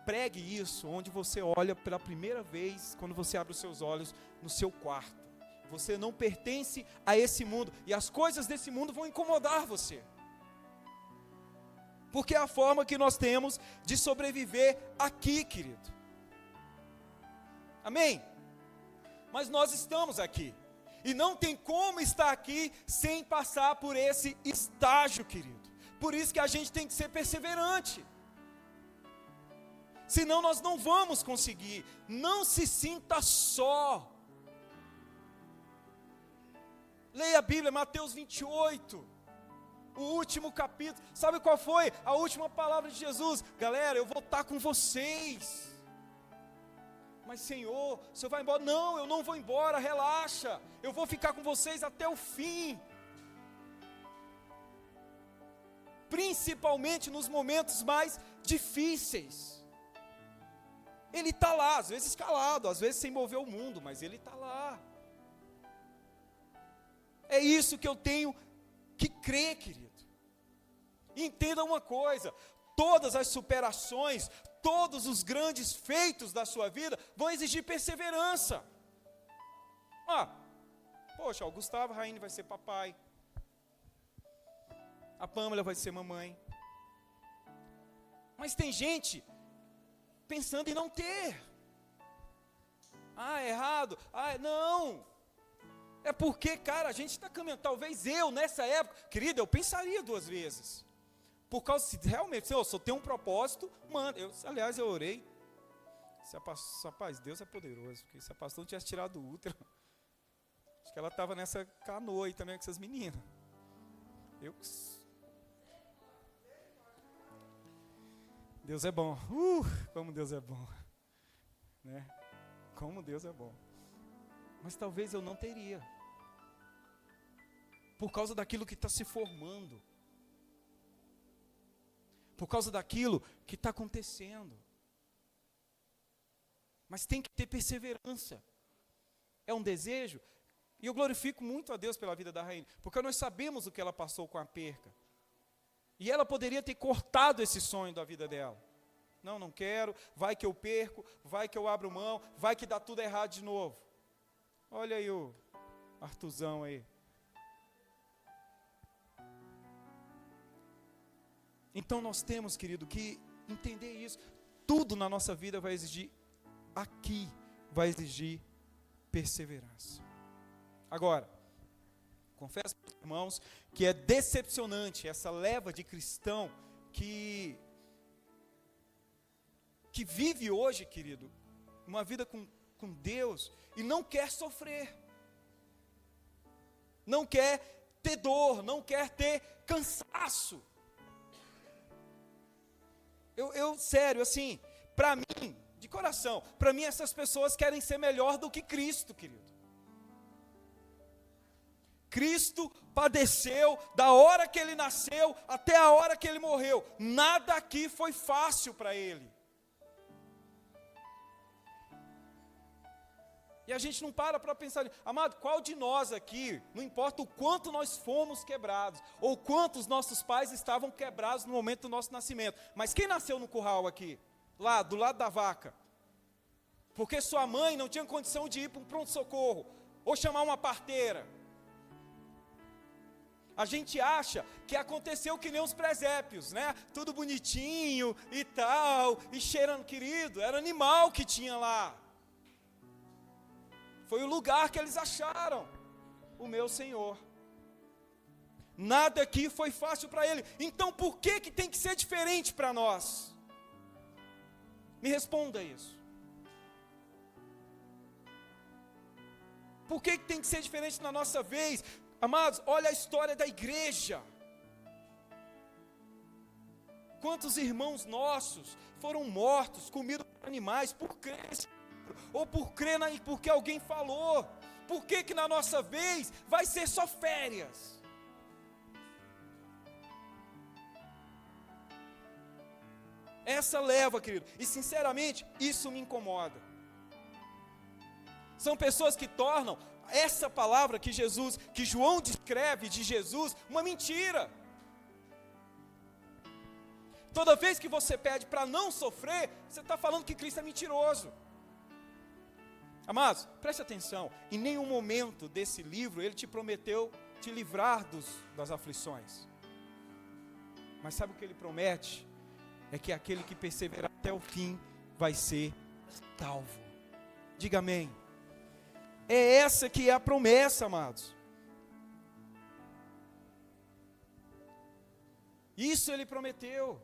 pregue isso onde você olha pela primeira vez, quando você abre os seus olhos no seu quarto. Você não pertence a esse mundo, e as coisas desse mundo vão incomodar você. Porque é a forma que nós temos de sobreviver aqui, querido. Amém? Mas nós estamos aqui, e não tem como estar aqui sem passar por esse estágio, querido. Por isso que a gente tem que ser perseverante. Senão nós não vamos conseguir. Não se sinta só. Leia a Bíblia, Mateus 28, o último capítulo. Sabe qual foi a última palavra de Jesus? Galera, eu vou estar com vocês. Mas Senhor, o Senhor vai embora? Não, eu não vou embora, relaxa. Eu vou ficar com vocês até o fim. Principalmente nos momentos mais difíceis. Ele está lá, às vezes calado, às vezes sem mover o mundo, mas Ele está lá. É isso que eu tenho que crer, querido. Entenda uma coisa: todas as superações, todos os grandes feitos da sua vida vão exigir perseverança. Poxa, o Gustavo Raine vai ser papai, a Pâmela vai ser mamãe. Mas tem gente pensando em não ter. Errado. Não. É porque, cara, a gente está caminhando. Talvez eu, nessa época, querida, eu pensaria 2 vezes. Por causa, se realmente, Senhor, se eu tenho um propósito, manda. Aliás, eu orei. Rapaz, Deus é poderoso. Porque se a pastora não tivesse tirado o útero, acho que ela estava nessa canoa aí também com essas meninas. Deus é bom. Como Deus é bom. Né? Como Deus é bom. Mas talvez eu não teria. Por causa daquilo que está se formando. Por causa daquilo que está acontecendo. Mas tem que ter perseverança. É um desejo. E eu glorifico muito a Deus pela vida da Rainha. Porque nós sabemos o que ela passou com a perca. E ela poderia ter cortado esse sonho da vida dela. Não quero, vai que eu perco, vai que eu abro mão, vai que dá tudo errado de novo. Olha aí o Artuzão aí. Então nós temos, querido, que entender isso. Tudo na nossa vida vai exigir perseverança. Agora, confesso para os irmãos que é decepcionante essa leva de cristão que vive hoje, querido, uma vida com Deus e não quer sofrer, não quer ter dor, não quer ter cansaço. Sério, assim, para mim, de coração, para mim essas pessoas querem ser melhor do que Cristo, querido. Cristo padeceu da hora que Ele nasceu até a hora que Ele morreu. Nada aqui foi fácil para Ele. E a gente não para pensar, amado, qual de nós aqui, não importa o quanto nós fomos quebrados, ou quantos nossos pais estavam quebrados no momento do nosso nascimento, mas quem nasceu no curral aqui, lá do lado da vaca, porque sua mãe não tinha condição de ir para um pronto-socorro, ou chamar uma parteira, a gente acha que aconteceu que nem os presépios, né? Tudo bonitinho e tal, e cheirando, querido, era animal que tinha lá. Foi o lugar que eles acharam, o meu Senhor. Nada aqui foi fácil para Ele. Então por que tem que ser diferente para nós? Me responda isso. Por que tem que ser diferente na nossa vez? Amados, olha a história da igreja. Quantos irmãos nossos foram mortos, comidos por animais, por crer ou por crer porque alguém falou? Por que na nossa vez vai ser só férias? Essa leva, querido, e sinceramente, isso me incomoda. São pessoas que tornam essa palavra que João descreve de Jesus, uma mentira. Toda vez que você pede para não sofrer, você está falando que Cristo é mentiroso. Amados, preste atenção, em nenhum momento desse livro ele te prometeu te livrar das aflições. Mas sabe o que ele promete? É que aquele que perseverar até o fim vai ser salvo. Diga amém. É essa que é a promessa, amados. Isso ele prometeu.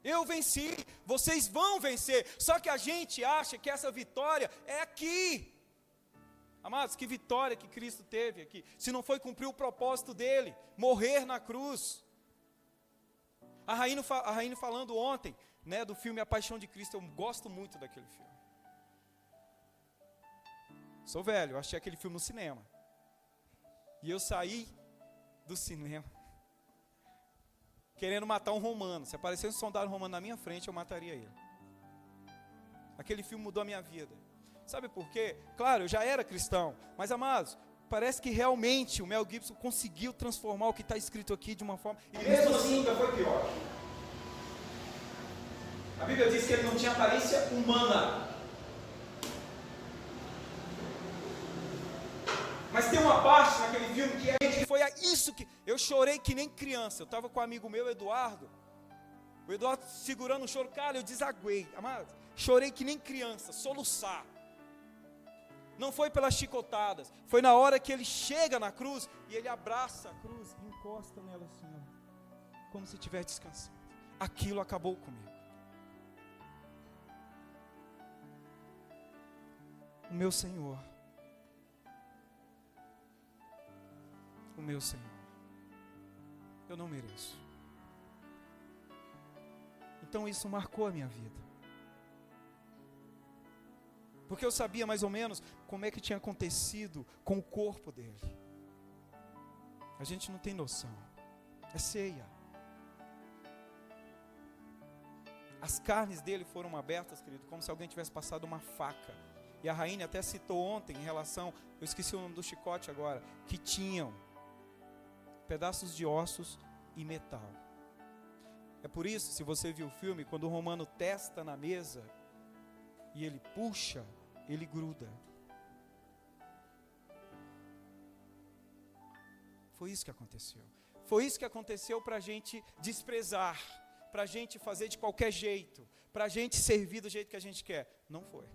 Eu venci, vocês vão vencer. Só que a gente acha que essa vitória é aqui. Amados, que vitória que Cristo teve aqui, se não foi cumprir o propósito dele, morrer na cruz. A Rainha falando ontem, né, do filme A Paixão de Cristo, eu gosto muito daquele filme. Sou velho, eu achei aquele filme no cinema. E eu saí do cinema querendo matar um romano. Se aparecesse um soldado romano na minha frente, eu mataria ele. Aquele filme mudou a minha vida. Sabe por quê? Claro, eu já era cristão, mas amados, parece que realmente o Mel Gibson conseguiu transformar o que está escrito aqui de uma forma... E mesmo assim ainda foi pior. A Bíblia diz que ele não tinha aparência humana. Mas tem uma parte naquele filme que foi isso que... Eu chorei que nem criança. Eu estava com um amigo meu, Eduardo. O Eduardo segurando o choro. Cara, eu desaguei. Amado, chorei que nem criança, soluçar. Não foi pelas chicotadas. Foi na hora que ele chega na cruz e ele abraça a cruz e encosta nela assim, ó, como se estiver descansando. Aquilo acabou comigo. O meu Senhor. O meu Senhor. Eu não mereço. Então isso marcou a minha vida. Porque eu sabia mais ou menos como é que tinha acontecido com o corpo dele. A gente não tem noção. É ceia. As carnes dele foram abertas, querido, como se alguém tivesse passado uma faca. E a Rainha até citou ontem em relação, eu esqueci o nome do chicote agora, que tinham pedaços de ossos e metal. É por isso, se você viu o filme, quando o romano testa na mesa e ele puxa, ele gruda. Foi isso que aconteceu. Foi isso que aconteceu para a gente desprezar, para a gente fazer de qualquer jeito, para a gente servir do jeito que a gente quer. Não foi.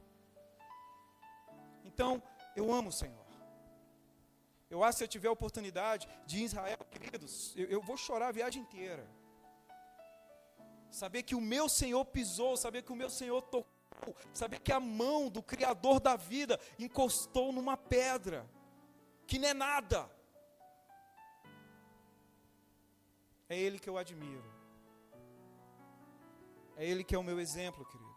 Então, eu amo o Senhor. Eu acho que se eu tiver a oportunidade de ir em Israel, queridos, eu vou chorar a viagem inteira. Saber que o meu Senhor pisou, saber que o meu Senhor tocou, saber que a mão do Criador da vida encostou numa pedra, que não é nada. É Ele que eu admiro. É Ele que é o meu exemplo, querido.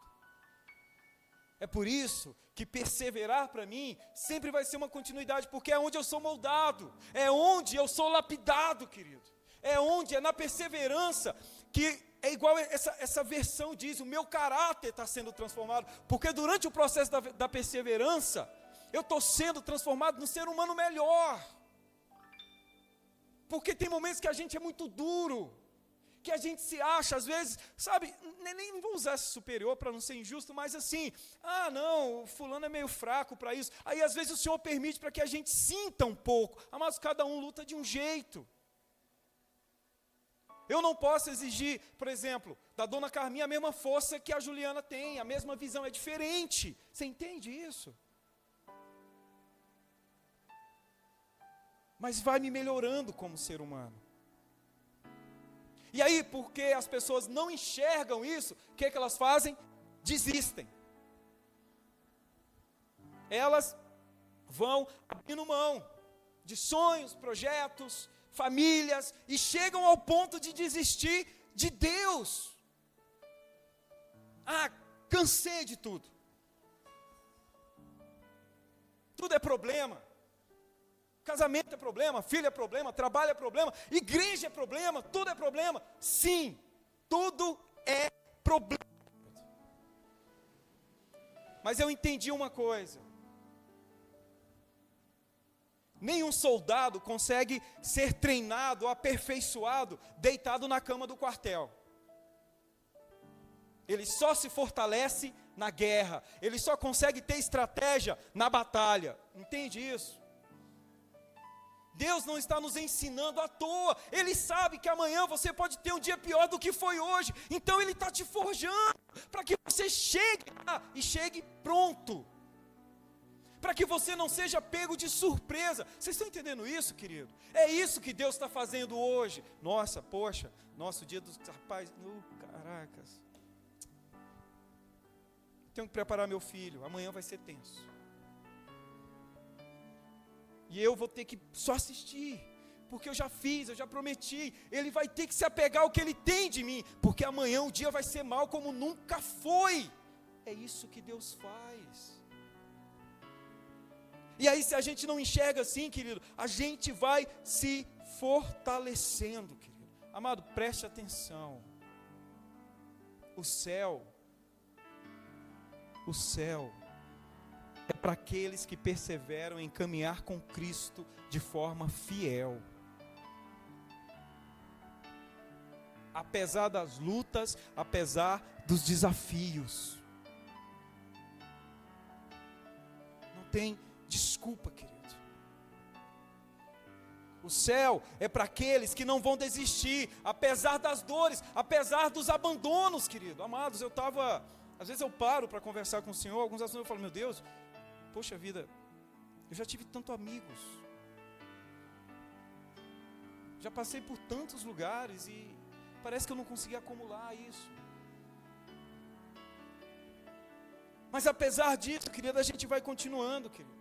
É por isso que perseverar para mim sempre vai ser uma continuidade, porque é onde eu sou moldado, é onde eu sou lapidado, querido. É na perseverança que é igual essa versão diz, o meu caráter está sendo transformado, porque durante o processo da perseverança, eu estou sendo transformado num ser humano melhor. Porque tem momentos que a gente é muito duro, que a gente se acha, às vezes, sabe, nem vou usar esse superior para não ser injusto, mas assim, não, o fulano é meio fraco para isso. Aí às vezes o Senhor permite para que a gente sinta um pouco, mas cada um luta de um jeito. Eu não posso exigir, por exemplo, da dona Carminha a mesma força que a Juliana tem, a mesma visão, é diferente. Você entende isso? Mas vai me melhorando como ser humano. E aí, porque as pessoas não enxergam isso, o que elas fazem? Desistem. Elas vão abrindo mão de sonhos, projetos, famílias, e chegam ao ponto de desistir de Deus. Cansei de tudo. Tudo é problema. Casamento é problema, filho é problema, trabalho é problema, igreja é problema, tudo é problema. Sim, tudo é problema. Mas eu entendi uma coisa. nenhum soldado consegue ser treinado, aperfeiçoado, deitado na cama do quartel. Ele só se fortalece na guerra, ele só consegue ter estratégia na batalha. Entende isso? Deus não está nos ensinando à toa, Ele sabe que amanhã você pode ter um dia pior do que foi hoje, então Ele está te forjando, para que você chegue lá e chegue pronto, para que você não seja pego de surpresa. Vocês estão entendendo isso, querido? É isso que Deus está fazendo hoje. Nossa, poxa, nosso dia dos rapazes, caracas, tenho que preparar meu filho, amanhã vai ser tenso. E eu vou ter que só assistir, porque eu já fiz, eu já prometi. Ele vai ter que se apegar ao que ele tem de mim, porque amanhã o dia vai ser mau como nunca foi. É isso que Deus faz. E aí, se a gente não enxerga assim, querido, a gente vai se fortalecendo, querido. Amado, preste atenção. O céu é para aqueles que perseveram em caminhar com Cristo de forma fiel. Apesar das lutas, apesar dos desafios. Não tem desculpa, querido. O céu é para aqueles que não vão desistir, apesar das dores, apesar dos abandonos, querido. Amados, às vezes eu paro para conversar com o Senhor, alguns assuntos eu falo, meu Deus, poxa vida, eu já tive tantos amigos, já passei por tantos lugares e parece que eu não consegui acumular isso. Mas apesar disso, querido, a gente vai continuando, querido.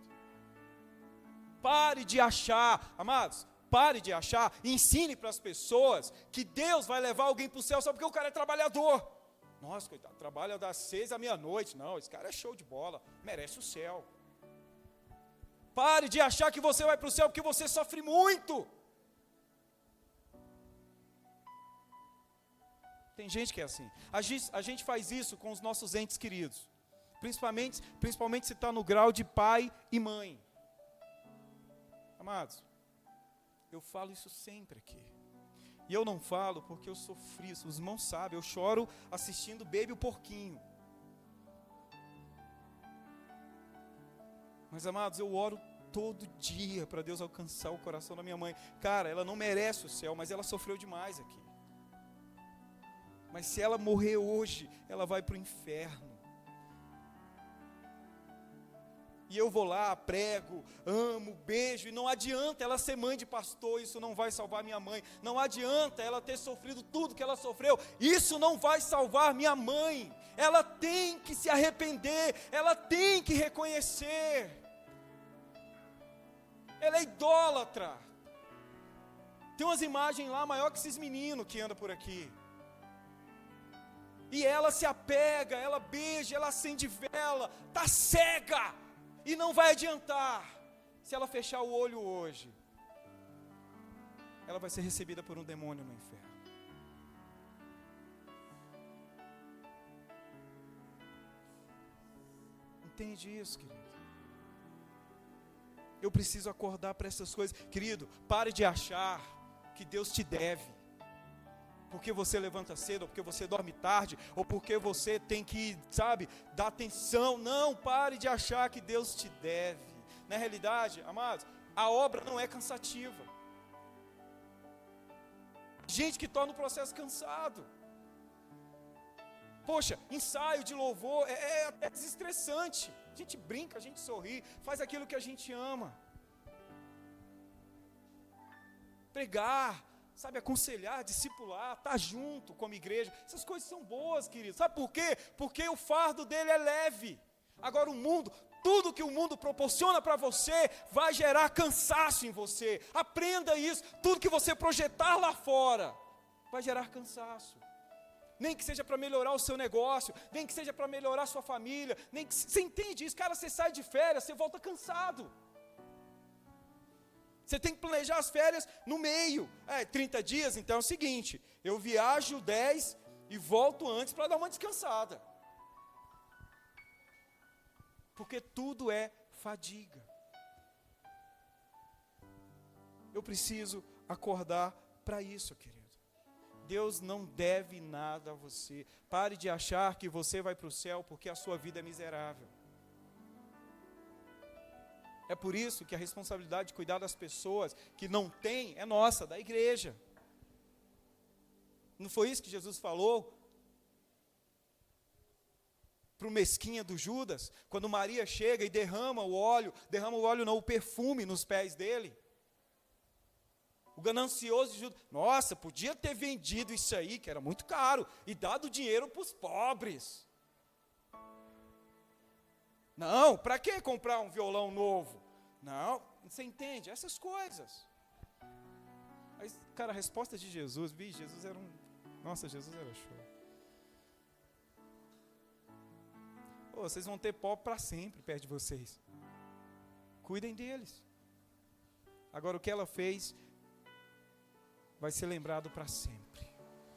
Pare de achar, amados, pare de achar, e ensine para as pessoas que Deus vai levar alguém para o céu só porque o cara é trabalhador. Nossa, coitado, trabalha das 6 à meia-noite. Não, esse cara é show de bola, merece o céu. Pare de achar que você vai para o céu porque você sofre muito. Tem gente que é assim. A gente faz isso com os nossos entes queridos. Principalmente se está no grau de pai e mãe. Amados, eu falo isso sempre aqui. E eu não falo porque eu sofri isso. Os irmãos sabem, eu choro assistindo Baby o Porquinho. Mas, amados, eu oro todo dia para Deus alcançar o coração da minha mãe. Cara, ela não merece o céu, mas ela sofreu demais aqui. Mas se ela morrer hoje, ela vai para o inferno. E eu vou lá, prego, amo, beijo, e não adianta ela ser mãe de pastor, isso não vai salvar minha mãe. Não adianta ela ter sofrido tudo que ela sofreu, isso não vai salvar minha mãe. Ela tem que se arrepender, ela tem que reconhecer. Ela é idólatra. Tem umas imagens lá maior que esses meninos que andam por aqui. E ela se apega, ela beija, ela acende vela, está cega. E não vai adiantar. Se ela fechar o olho hoje, ela vai ser recebida por um demônio no inferno. Entende isso, querido? Eu preciso acordar para essas coisas. Querido, pare de achar que Deus te deve. Porque você levanta cedo, ou porque você dorme tarde, ou porque você tem que, dar atenção. Não, pare de achar que Deus te deve. Na realidade, amados, a obra não é cansativa. Gente que torna o processo cansado. Poxa, ensaio de louvor é até desestressante. A gente brinca, a gente sorri, faz aquilo que a gente ama. Pregar, aconselhar, discipular, estar junto como igreja, essas coisas são boas, querido. Sabe por quê? Porque o fardo dele é leve. Agora tudo que o mundo proporciona para você, vai gerar cansaço em você. Aprenda isso, tudo que você projetar lá fora, vai gerar cansaço. Nem que seja para melhorar o seu negócio, nem que seja para melhorar a sua família, nem que você entende isso, cara, você sai de férias, você volta cansado. Você tem que planejar as férias no meio. 30 dias, então é o seguinte, eu viajo 10 e volto antes para dar uma descansada. Porque tudo é fadiga. Eu preciso acordar para isso, querido. Deus não deve nada a você. Pare de achar que você vai para o céu porque a sua vida é miserável. É por isso que a responsabilidade de cuidar das pessoas que não têm é nossa, da igreja. Não foi isso que Jesus falou para o mesquinha do Judas? Quando Maria chega e derrama o óleo não, o perfume nos pés dele. O ganancioso de Judas, nossa, podia ter vendido isso aí, que era muito caro, e dado dinheiro para os pobres. Não, para que comprar um violão novo? Não, você entende? Essas coisas. Mas, cara, a resposta de Jesus, Jesus era Jesus era show. Vocês vão ter pobre para sempre perto de vocês. Cuidem deles. Agora, o que ela fez vai ser lembrado para sempre.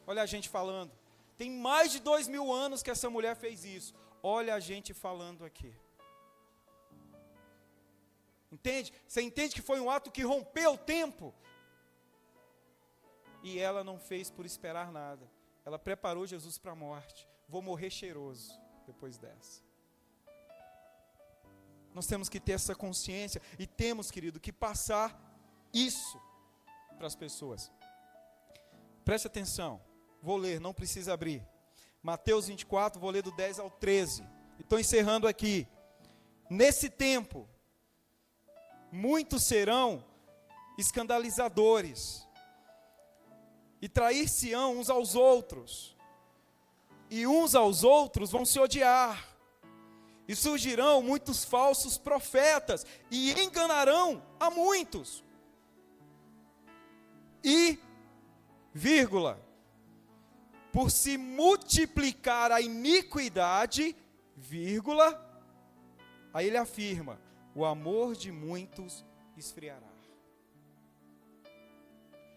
Olha a gente falando. Tem mais de 2000 anos que essa mulher fez isso. Olha a gente falando aqui. Entende? Você entende que foi um ato que rompeu o tempo? E ela não fez por esperar nada. Ela preparou Jesus para a morte. Vou morrer cheiroso depois dessa. Nós temos que ter essa consciência e temos, querido, que passar isso para as pessoas. Preste atenção. Vou ler, não precisa abrir. Mateus 24, vou ler do 10 ao 13. Estou encerrando aqui. Nesse tempo, muitos serão escandalizadores, e trair-se-ão uns aos outros, e uns aos outros vão se odiar, e surgirão muitos falsos profetas, e enganarão a muitos, e, por se multiplicar a iniquidade, aí ele afirma, o amor de muitos esfriará.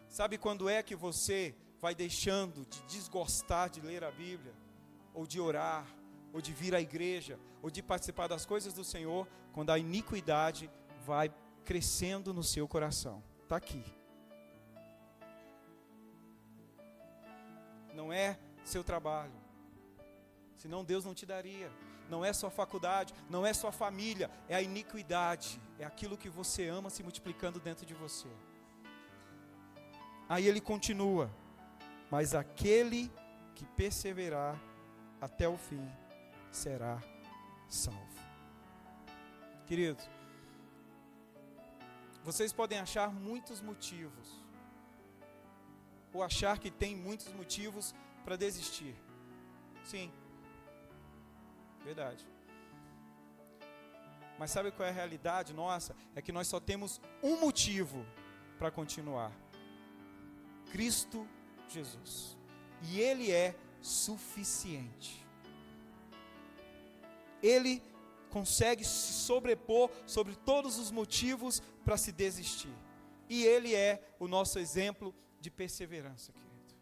Sabe quando é que você vai deixando de desgostar de ler a Bíblia, ou de orar, ou de vir à igreja, ou de participar das coisas do Senhor? Quando a iniquidade vai crescendo no seu coração. Está aqui. Não é seu trabalho, senão Deus não te daria. Não é sua faculdade, não é sua família, é a iniquidade, é aquilo que você ama se multiplicando dentro de você. Aí ele continua, mas aquele que perseverar até o fim será salvo. Queridos, vocês podem achar muitos motivos, ou achar que tem muitos motivos para desistir. Sim. Verdade. Mas sabe qual é a realidade nossa? É que nós só temos um motivo para continuar. Cristo Jesus. E Ele é suficiente. Ele consegue se sobrepor sobre todos os motivos para se desistir. E Ele é o nosso exemplo de perseverança, querido.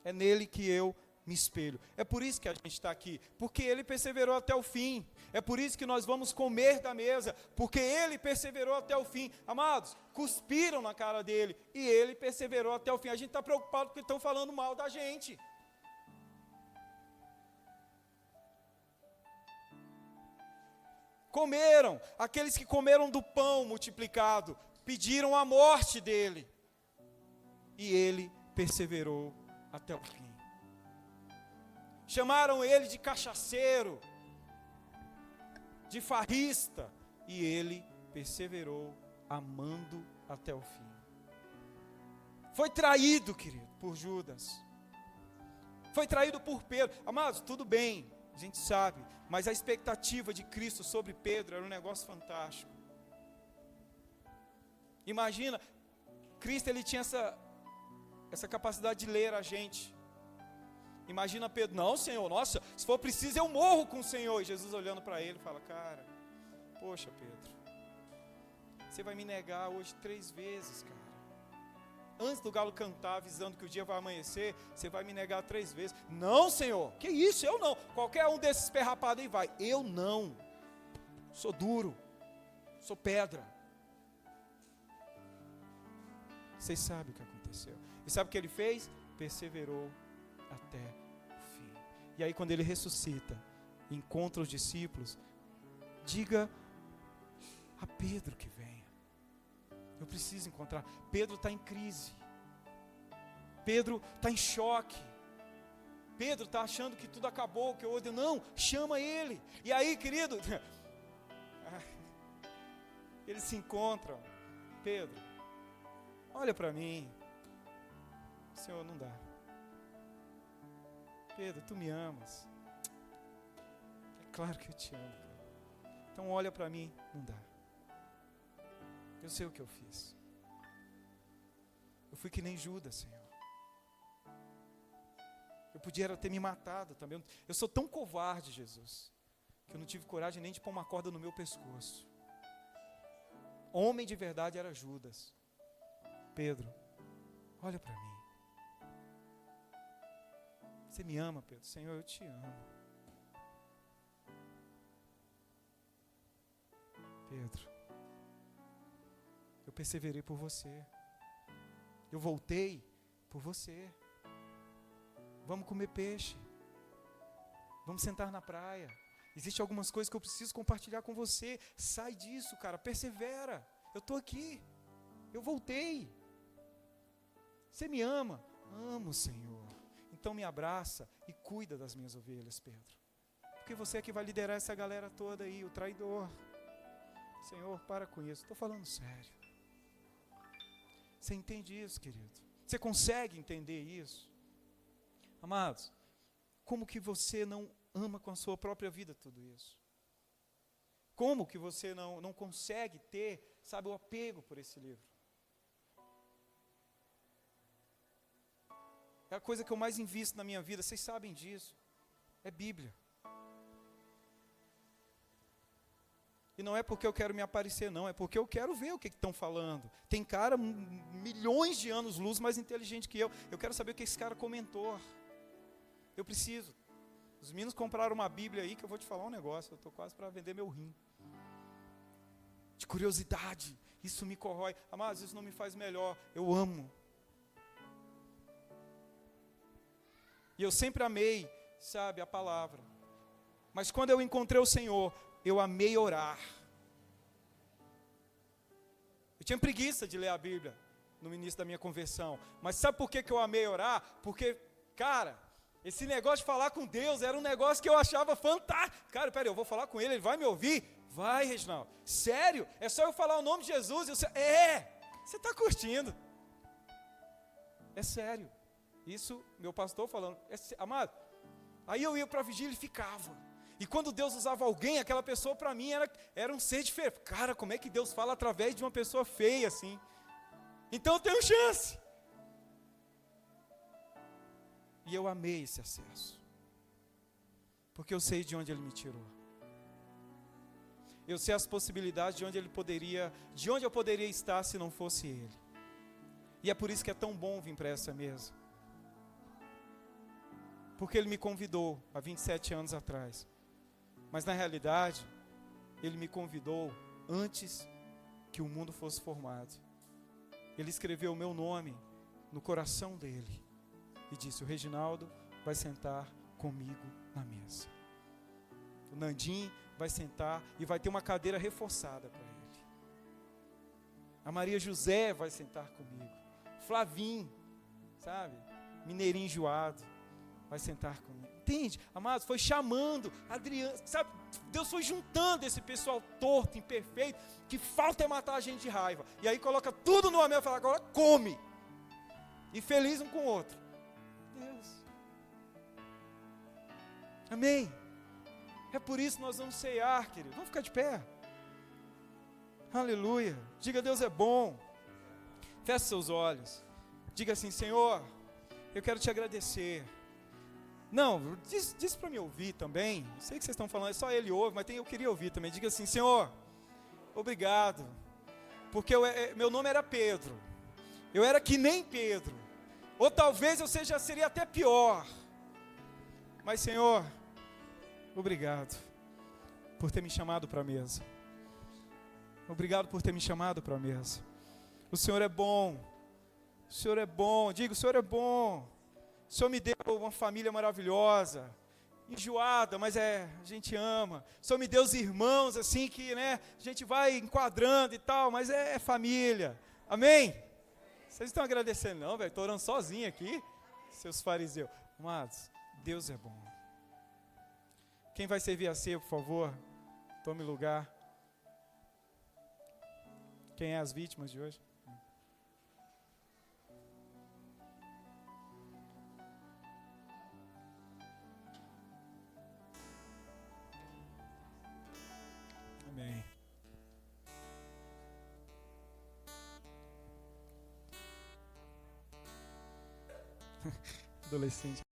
É nele que eu me espelho. É por isso que a gente está aqui, porque ele perseverou até o fim. É por isso que nós vamos comer da mesa, porque ele perseverou até o fim. Amados, cuspiram na cara dele e ele perseverou até o fim. A gente está preocupado porque estão falando mal da gente. Comeram, aqueles que comeram do pão multiplicado, pediram a morte dele. E ele perseverou até o fim. Chamaram ele de cachaceiro, de farrista, e ele perseverou, amando até o fim. Foi traído, querido, por Judas. Foi traído por Pedro. Amados, tudo bem, a gente sabe, mas a expectativa de Cristo sobre Pedro era um negócio fantástico. Imagina, Cristo ele tinha essa capacidade de ler a gente. Imagina Pedro, não Senhor, nossa, se for preciso eu morro com o Senhor. E Jesus olhando para ele fala, cara, poxa Pedro, você vai me negar hoje 3 vezes, cara. Antes do galo cantar, avisando que o dia vai amanhecer, você vai me negar 3 vezes. Não Senhor, que isso, eu não. Qualquer um desses perrapados aí vai. Eu não, sou duro, sou pedra. Vocês sabem o que aconteceu. E sabe o que ele fez? Perseverou até o fim. E aí quando ele ressuscita, encontra os discípulos, diga a Pedro que venha. Eu preciso encontrar. Pedro está em crise. Pedro está em choque. Pedro está achando que tudo acabou, que eu odeio. Não, chama ele. E aí, querido, eles se encontram. Pedro, olha para mim. Senhor, não dá. Pedro, tu me amas. É claro que eu te amo. Então olha para mim, não dá. Eu sei o que eu fiz. Eu fui que nem Judas, Senhor. Eu podia ter me matado também. Eu sou tão covarde, Jesus, que eu não tive coragem nem de pôr uma corda no meu pescoço. Homem de verdade era Judas. Pedro, olha para mim. Você me ama, Pedro? Senhor, eu te amo. Pedro, eu perseverei por você. Eu voltei por você. Vamos comer peixe. Vamos sentar na praia. Existem algumas coisas que eu preciso compartilhar com você. Sai disso, cara. Persevera. Eu estou aqui. Eu voltei. Você me ama? Amo, Senhor. Então me abraça e cuida das minhas ovelhas, Pedro. Porque você é que vai liderar essa galera toda aí, o traidor. Senhor, para com isso. Estou falando sério. Você entende isso, querido? Você consegue entender isso? Amados, como que você não ama com a sua própria vida tudo isso? Como que você não consegue ter, sabe, o apego por esse livro? É a coisa que eu mais invisto na minha vida, vocês sabem disso. É Bíblia. E não é porque eu quero me aparecer, não. É porque eu quero ver o que estão falando. Tem cara milhões de anos luz mais inteligente que eu. Eu quero saber o que esse cara comentou. Eu preciso. Os meninos compraram uma Bíblia aí que eu vou te falar um negócio. Eu estou quase para vender meu rim. De curiosidade. Isso me corrói. Amados, isso não me faz melhor. Eu amo. E eu sempre amei, sabe, a palavra. Mas quando eu encontrei o Senhor, eu amei orar. Eu tinha preguiça de ler a Bíblia no início da minha conversão. Mas sabe por que eu amei orar? Porque, cara, esse negócio de falar com Deus era um negócio que eu achava fantástico. Cara, peraí, eu vou falar com ele vai me ouvir? Vai, Reginaldo. Sério? É só eu falar o nome de Jesus? Você está curtindo. É sério. Isso, meu pastor falando. Amado, aí eu ia para a vigília e ficava. E quando Deus usava alguém, aquela pessoa para mim era um ser diferente. Cara, como é que Deus fala através de uma pessoa feia assim? Então eu tenho chance. E eu amei esse acesso. Porque eu sei de onde Ele me tirou. Eu sei as possibilidades de onde eu poderia estar se não fosse Ele. E é por isso que é tão bom vir para essa mesa. Porque Ele me convidou há 27 anos atrás. Mas na realidade, Ele me convidou antes que o mundo fosse formado. Ele escreveu o meu nome no coração dele. E disse, o Reginaldo vai sentar comigo na mesa. O Nandim vai sentar e vai ter uma cadeira reforçada para ele. A Maria José vai sentar comigo. Flavinho, sabe? Mineirinho enjoado, vai sentar comigo. Entende? Amados, foi chamando, Adriano, sabe? Deus foi juntando esse pessoal torto, imperfeito, que falta é matar a gente de raiva. E aí coloca tudo no amém e fala, agora come. E feliz um com o outro. Deus. Amém. É por isso que nós vamos ceiar, querido. Vamos ficar de pé. Aleluia. Diga, Deus é bom. Feche seus olhos. Diga assim, Senhor, eu quero te agradecer. Não, diz para me ouvir também. Eu sei que vocês estão falando, só ele ouve, mas eu queria ouvir também. Diga assim, Senhor, obrigado. Porque meu nome era Pedro. Eu era que nem Pedro. Ou talvez eu seria até pior. Mas, Senhor, obrigado por ter me chamado para a mesa. Obrigado por ter me chamado para a mesa. O Senhor é bom. O Senhor é bom. Diga, o Senhor é bom. O Senhor me deu uma família maravilhosa. Enjoada, mas a gente ama. O Senhor me deu os irmãos assim que, né, a gente vai enquadrando e tal, mas é família. Amém? Vocês estão agradecendo não, velho? Estou orando sozinho aqui, seus fariseus. Amados, Deus é bom. Quem vai servir a ceia, por favor? Tome lugar. Quem é as vítimas de hoje? Amém. Adolescente.